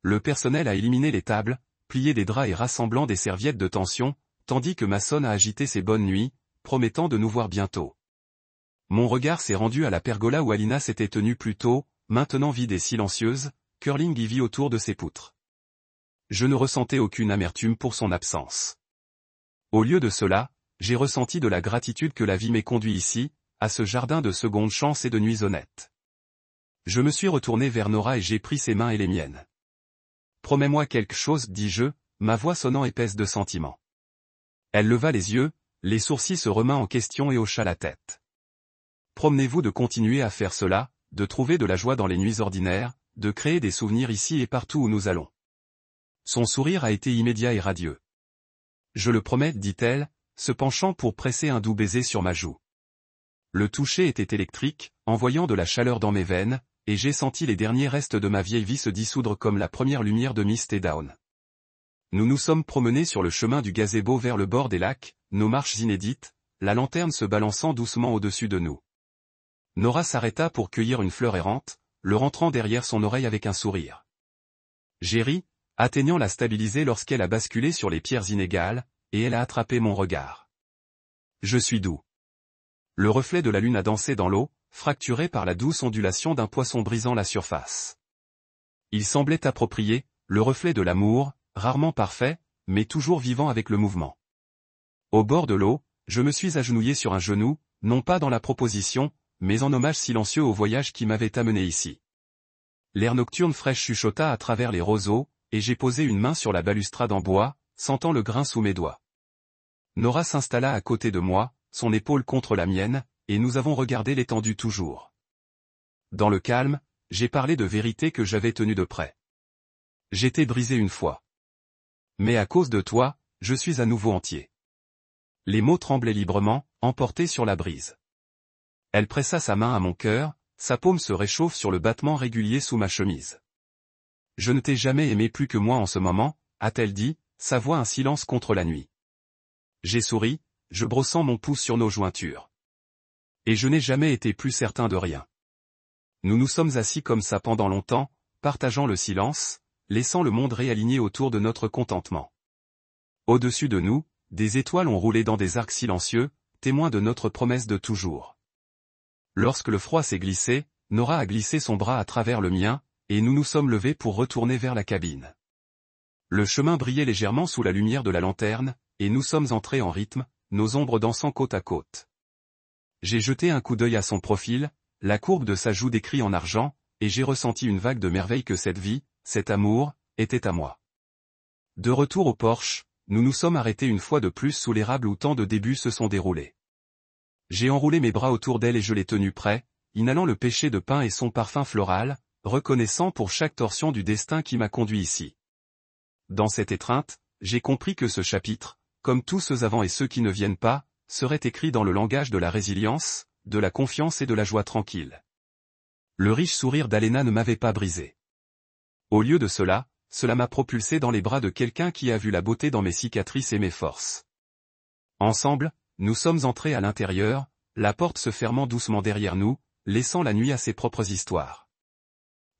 Le personnel a éliminé les tables, plié des draps et rassemblant des serviettes de tension, tandis que Mason a agité ses bonnes nuits, promettant de nous voir bientôt. Mon regard s'est rendu à la pergola où Alina s'était tenue plus tôt, maintenant vide et silencieuse, curling Ivy autour de ses poutres. Je ne ressentais aucune amertume pour son absence. Au lieu de cela, j'ai ressenti de la gratitude que la vie m'ait conduit ici, à ce jardin de seconde chance et de nuits honnêtes. Je me suis retourné vers Nora et j'ai pris ses mains et les miennes. Promets-moi quelque chose, dis-je, ma voix sonnant épaisse de sentiment. Elle leva les yeux, les sourcils se remint en question et hocha la tête. Promenez-vous de continuer à faire cela, de trouver de la joie dans les nuits ordinaires, de créer des souvenirs ici et partout où nous allons. Son sourire a été immédiat et radieux. Je le promets, dit-elle, se penchant pour presser un doux baiser sur ma joue. Le toucher était électrique, envoyant de la chaleur dans mes veines, et j'ai senti les derniers restes de ma vieille vie se dissoudre comme la première lumière de Mist et Down. Nous nous sommes promenés sur le chemin du gazebo vers le bord des lacs, nos marches inédites, la lanterne se balançant doucement au-dessus de nous. Nora s'arrêta pour cueillir une fleur errante, le rentrant derrière son oreille avec un sourire. J'ai ri, atteignant la stabiliser lorsqu'elle a basculé sur les pierres inégales, et elle a attrapé mon regard. Je suis doux. Le reflet de la lune a dansé dans l'eau, fracturé par la douce ondulation d'un poisson brisant la surface. Il semblait approprié, le reflet de l'amour, rarement parfait, mais toujours vivant avec le mouvement. Au bord de l'eau, je me suis agenouillé sur un genou, non pas dans la proposition, mais en hommage silencieux au voyage qui m'avait amené ici. L'air nocturne fraîche chuchota à travers les roseaux, et j'ai posé une main sur la balustrade en bois, sentant le grain sous mes doigts. Nora s'installa à côté de moi, son épaule contre la mienne, et nous avons regardé l'étendue toujours. Dans le calme, j'ai parlé de vérités que j'avais tenues de près. J'étais brisé une fois. Mais à cause de toi, je suis à nouveau entier. Les mots tremblaient librement, emportés sur la brise. Elle pressa sa main à mon cœur, sa paume se réchauffe sur le battement régulier sous ma chemise. Je ne t'ai jamais aimé plus que moi en ce moment, a-t-elle dit, sa voix un silence contre la nuit. J'ai souri, je brossant mon pouce sur nos jointures. Et je n'ai jamais été plus certain de rien. Nous nous sommes assis comme ça pendant longtemps, partageant le silence, laissant le monde réaligner autour de notre contentement. Au-dessus de nous, des étoiles ont roulé dans des arcs silencieux, témoins de notre promesse de toujours. Lorsque le froid s'est glissé, Nora a glissé son bras à travers le mien, et nous nous sommes levés pour retourner vers la cabine. Le chemin brillait légèrement sous la lumière de la lanterne, et nous sommes entrés en rythme, nos ombres dansant côte à côte. J'ai jeté un coup d'œil à son profil, la courbe de sa joue décrit en argent, et j'ai ressenti une vague de merveille que cette vie, cet amour, était à moi. De retour au Porsche, nous nous sommes arrêtés une fois de plus sous l'érable où tant de débuts se sont déroulés. J'ai enroulé mes bras autour d'elle et je l'ai tenue près, inhalant le pêcher de pin et son parfum floral, reconnaissant pour chaque torsion du destin qui m'a conduit ici. Dans cette étreinte, j'ai compris que ce chapitre, comme tous ceux avant et ceux qui ne viennent pas, serait écrit dans le langage de la résilience, de la confiance et de la joie tranquille. Le riche sourire d'Alena ne m'avait pas brisé. Au lieu de cela, cela m'a propulsé dans les bras de quelqu'un qui a vu la beauté dans mes cicatrices et mes forces. Ensemble, nous sommes entrés à l'intérieur, la porte se fermant doucement derrière nous, laissant la nuit à ses propres histoires.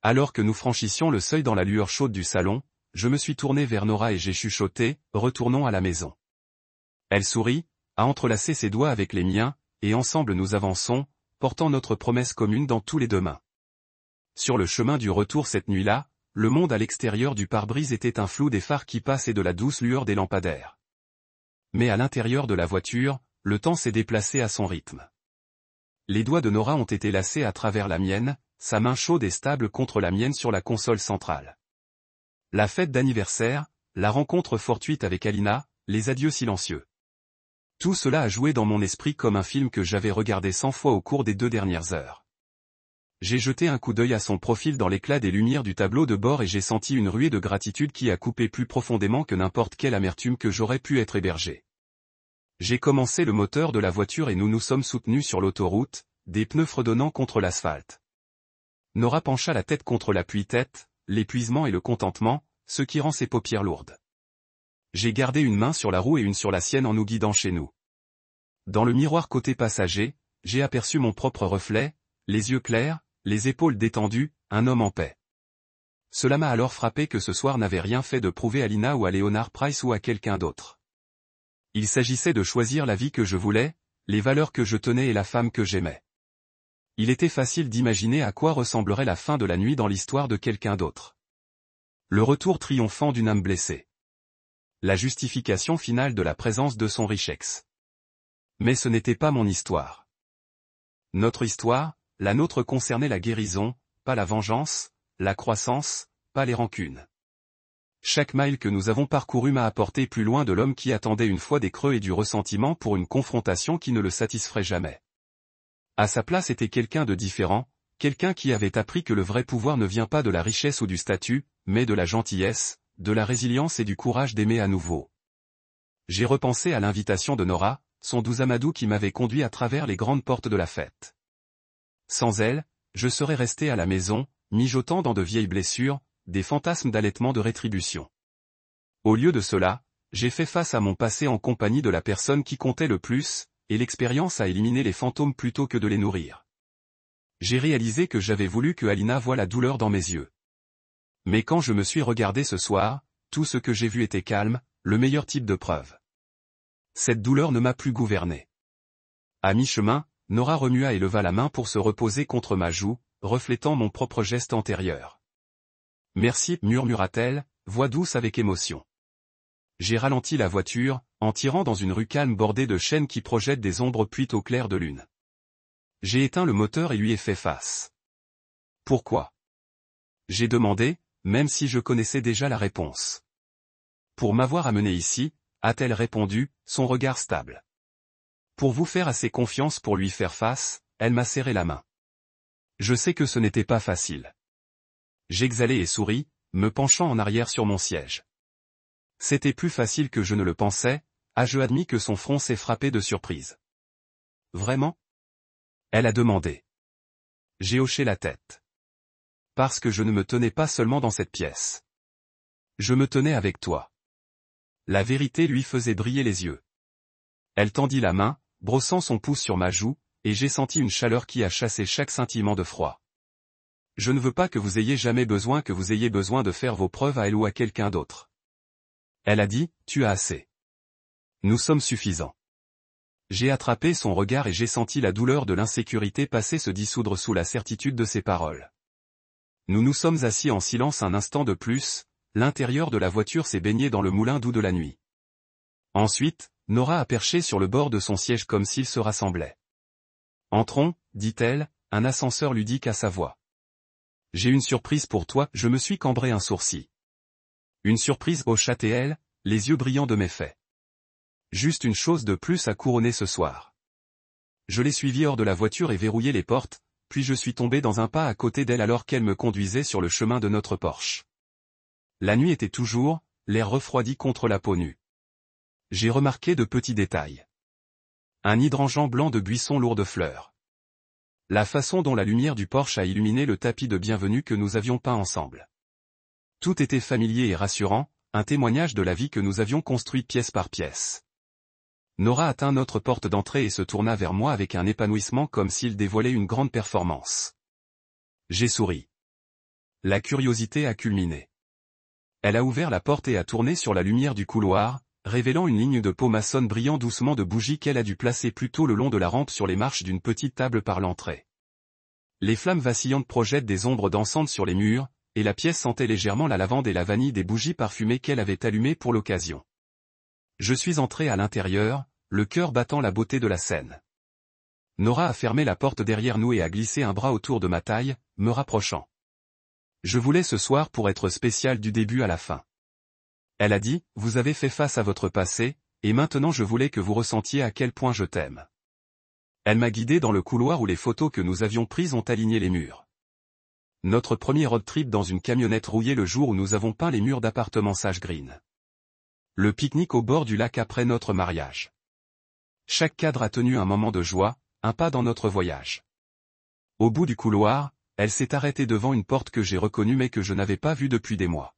Alors que nous franchissions le seuil dans la lueur chaude du salon, je me suis tourné vers Nora et j'ai chuchoté, retournons à la maison. Elle sourit, a entrelacé ses doigts avec les miens, et ensemble nous avançons, portant notre promesse commune dans tous les deux mains. Sur le chemin du retour cette nuit-là, le monde à l'extérieur du pare-brise était un flou des phares qui passent et de la douce lueur des lampadaires. Mais à l'intérieur de la voiture, le temps s'est déplacé à son rythme. Les doigts de Nora ont été lacés à travers la mienne, sa main chaude et stable contre la mienne sur la console centrale. La fête d'anniversaire, la rencontre fortuite avec Alina, les adieux silencieux. Tout cela a joué dans mon esprit comme un film que j'avais regardé 100 fois au cours des 2 dernières heures. J'ai jeté un coup d'œil à son profil dans l'éclat des lumières du tableau de bord et j'ai senti une ruée de gratitude qui a coupé plus profondément que n'importe quelle amertume que j'aurais pu être hébergé. J'ai commencé le moteur de la voiture et nous nous sommes soutenus sur l'autoroute, des pneus fredonnant contre l'asphalte. Nora pencha la tête contre l'appui-tête, l'épuisement et le contentement, ce qui rend ses paupières lourdes. J'ai gardé une main sur la roue et une sur la sienne en nous guidant chez nous. Dans le miroir côté passager, j'ai aperçu mon propre reflet, les yeux clairs, les épaules détendues, un homme en paix. Cela m'a alors frappé que ce soir n'avait rien fait de prouver à Lina ou à Leonard Price ou à quelqu'un d'autre. Il s'agissait de choisir la vie que je voulais, les valeurs que je tenais et la femme que j'aimais. Il était facile d'imaginer à quoi ressemblerait la fin de la nuit dans l'histoire de quelqu'un d'autre. Le retour triomphant d'une âme blessée. La justification finale de la présence de son riche ex. Mais ce n'était pas mon histoire. Notre histoire, la nôtre concernait la guérison, pas la vengeance, la croissance, pas les rancunes. Chaque mile que nous avons parcouru m'a apporté plus loin de l'homme qui attendait une fois des creux et du ressentiment pour une confrontation qui ne le satisferait jamais. À sa place était quelqu'un de différent, quelqu'un qui avait appris que le vrai pouvoir ne vient pas de la richesse ou du statut, mais de la gentillesse, de la résilience et du courage d'aimer à nouveau. J'ai repensé à l'invitation de Nora, son doux amadou qui m'avait conduit à travers les grandes portes de la fête. Sans elle, je serais resté à la maison, mijotant dans de vieilles blessures, des fantasmes d'allaitement de rétribution. Au lieu de cela, j'ai fait face à mon passé en compagnie de la personne qui comptait le plus, et l'expérience a éliminé les fantômes plutôt que de les nourrir. J'ai réalisé que j'avais voulu que Alina voie la douleur dans mes yeux. Mais quand je me suis regardé ce soir, tout ce que j'ai vu était calme, le meilleur type de preuve. Cette douleur ne m'a plus gouverné. À mi-chemin, Nora remua et leva la main pour se reposer contre ma joue, reflétant mon propre geste antérieur. « Merci » murmura-t-elle, voix douce avec émotion. J'ai ralenti la voiture, en tirant dans une rue calme bordée de chênes qui projettent des ombres puites au clair de lune. J'ai éteint le moteur et lui ai fait face. « Pourquoi » j'ai demandé, même si je connaissais déjà la réponse. « Pour m'avoir amené ici » a-t-elle répondu, son regard stable. « Pour vous faire assez confiance pour lui faire face » elle m'a serré la main. Je sais que ce n'était pas facile. J'exhalai et souris, me penchant en arrière sur mon siège. C'était plus facile que je ne le pensais, ai-je admis que son front s'est frappé de surprise. Vraiment ? Elle a demandé. J'ai hoché la tête. Parce que je ne me tenais pas seulement dans cette pièce. Je me tenais avec toi. La vérité lui faisait briller les yeux. Elle tendit la main, brossant son pouce sur ma joue, et j'ai senti une chaleur qui a chassé chaque scintillement de froid. Je ne veux pas que vous ayez jamais besoin de faire vos preuves à elle ou à quelqu'un d'autre. Elle a dit, tu as assez. Nous sommes suffisants. J'ai attrapé son regard et j'ai senti la douleur de l'insécurité passer se dissoudre sous la certitude de ses paroles. Nous nous sommes assis en silence un instant de plus, l'intérieur de la voiture s'est baigné dans le moulin doux de la nuit. Ensuite, Nora a perché sur le bord de son siège comme s'il se rassemblait. Entrons, dit-elle, un ascenseur ludique à sa voix. J'ai une surprise pour toi, je me suis cambré un sourcil. Une surprise, hocha-t-elle, les yeux brillants de méfait. Juste une chose de plus à couronner ce soir. Je l'ai suivie hors de la voiture et verrouillé les portes, puis je suis tombé dans un pas à côté d'elle alors qu'elle me conduisait sur le chemin de notre Porsche. La nuit était toujours, l'air refroidi contre la peau nue. J'ai remarqué de petits détails. Un hydrangea blanc de buissons lourds de fleurs. La façon dont la lumière du Porsche a illuminé le tapis de bienvenue que nous avions peint ensemble. Tout était familier et rassurant, un témoignage de la vie que nous avions construite pièce par pièce. Nora atteint notre porte d'entrée et se tourna vers moi avec un épanouissement comme s'il dévoilait une grande performance. J'ai souri. La curiosité a culminé. Elle a ouvert la porte et a tourné sur la lumière du couloir, révélant une ligne de peau maçonne brillant doucement de bougies qu'elle a dû placer plutôt le long de la rampe sur les marches d'une petite table par l'entrée. Les flammes vacillantes projettent des ombres dansantes sur les murs, et la pièce sentait légèrement la lavande et la vanille des bougies parfumées qu'elle avait allumées pour l'occasion. Je suis entré à l'intérieur, le cœur battant la beauté de la scène. Nora a fermé la porte derrière nous et a glissé un bras autour de ma taille, me rapprochant. Je voulais ce soir pour être spécial du début à la fin. Elle a dit, vous avez fait face à votre passé, et maintenant je voulais que vous ressentiez à quel point je t'aime. Elle m'a guidé dans le couloir où les photos que nous avions prises ont aligné les murs. Notre premier road trip dans une camionnette rouillée le jour où nous avons peint les murs d'appartement Sage Green. Le pique-nique au bord du lac après notre mariage. Chaque cadre a tenu un moment de joie, un pas dans notre voyage. Au bout du couloir, elle s'est arrêtée devant une porte que j'ai reconnue mais que je n'avais pas vue depuis des mois.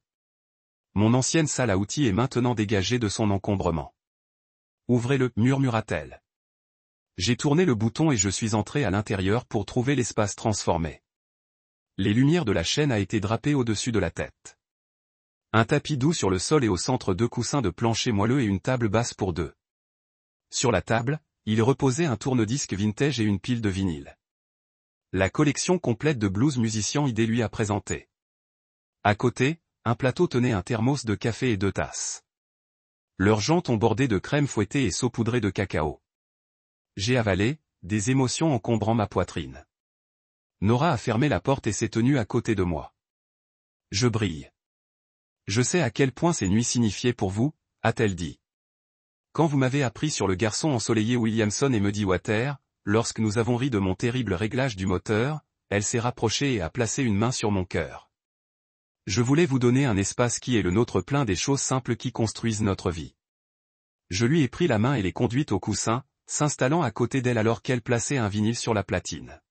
Mon ancienne salle à outils est maintenant dégagée de son encombrement. Ouvrez-le, murmura-t-elle. J'ai tourné le bouton et je suis entré à l'intérieur pour trouver l'espace transformé. Les lumières de la chaîne a été drapées au-dessus de la tête. Un tapis doux sur le sol et au centre 2 coussins de plancher moelleux et une table basse pour 2. Sur la table, il reposait un tourne-disque vintage et une pile de vinyles. La collection complète de blues musiciens idée lui a présenté. À côté, un plateau tenait un thermos de café et 2 tasses. Leurs jantes ont bordé de crème fouettée et saupoudrée de cacao. J'ai avalé, des émotions encombrant ma poitrine. Nora a fermé la porte et s'est tenue à côté de moi. Je brille. Je sais à quel point ces nuits signifiaient pour vous, a-t-elle dit. Quand vous m'avez appris sur le garçon ensoleillé Williamson et Muddy Water, lorsque nous avons ri de mon terrible réglage du moteur, elle s'est rapprochée et a placé une main sur mon cœur. Je voulais vous donner un espace qui est le nôtre plein des choses simples qui construisent notre vie. Je lui ai pris la main et l'ai conduite au coussin, s'installant à côté d'elle alors qu'elle plaçait un vinyle sur la platine.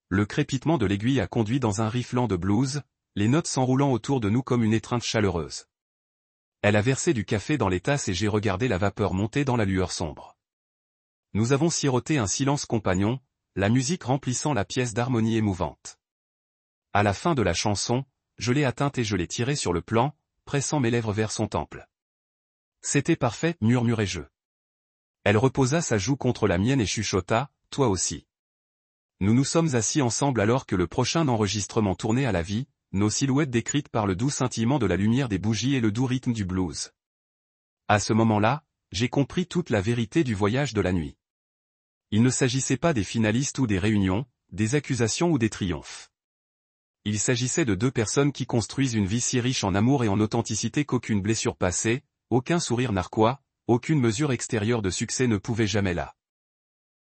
Le crépitement de l'aiguille a conduit dans un riff lent de blues, les notes s'enroulant autour de nous comme une étreinte chaleureuse. Elle a versé du café dans les tasses et j'ai regardé la vapeur monter dans la lueur sombre. Nous avons siroté un silence compagnon, la musique remplissant la pièce d'harmonie émouvante. À la fin de la chanson, je l'ai atteinte et je l'ai tirée sur le plan, pressant mes lèvres vers son temple. C'était parfait, murmurai-je. Elle reposa sa joue contre la mienne et chuchota, toi aussi. Nous nous sommes assis ensemble alors que le prochain enregistrement tournait à la vie, nos silhouettes décrites par le doux scintillement de la lumière des bougies et le doux rythme du blues. À ce moment-là, j'ai compris toute la vérité du voyage de la nuit. Il ne s'agissait pas des finalistes ou des réunions, des accusations ou des triomphes. Il s'agissait de 2 personnes qui construisent une vie si riche en amour et en authenticité qu'aucune blessure passée, aucun sourire narquois, aucune mesure extérieure de succès ne pouvait jamais la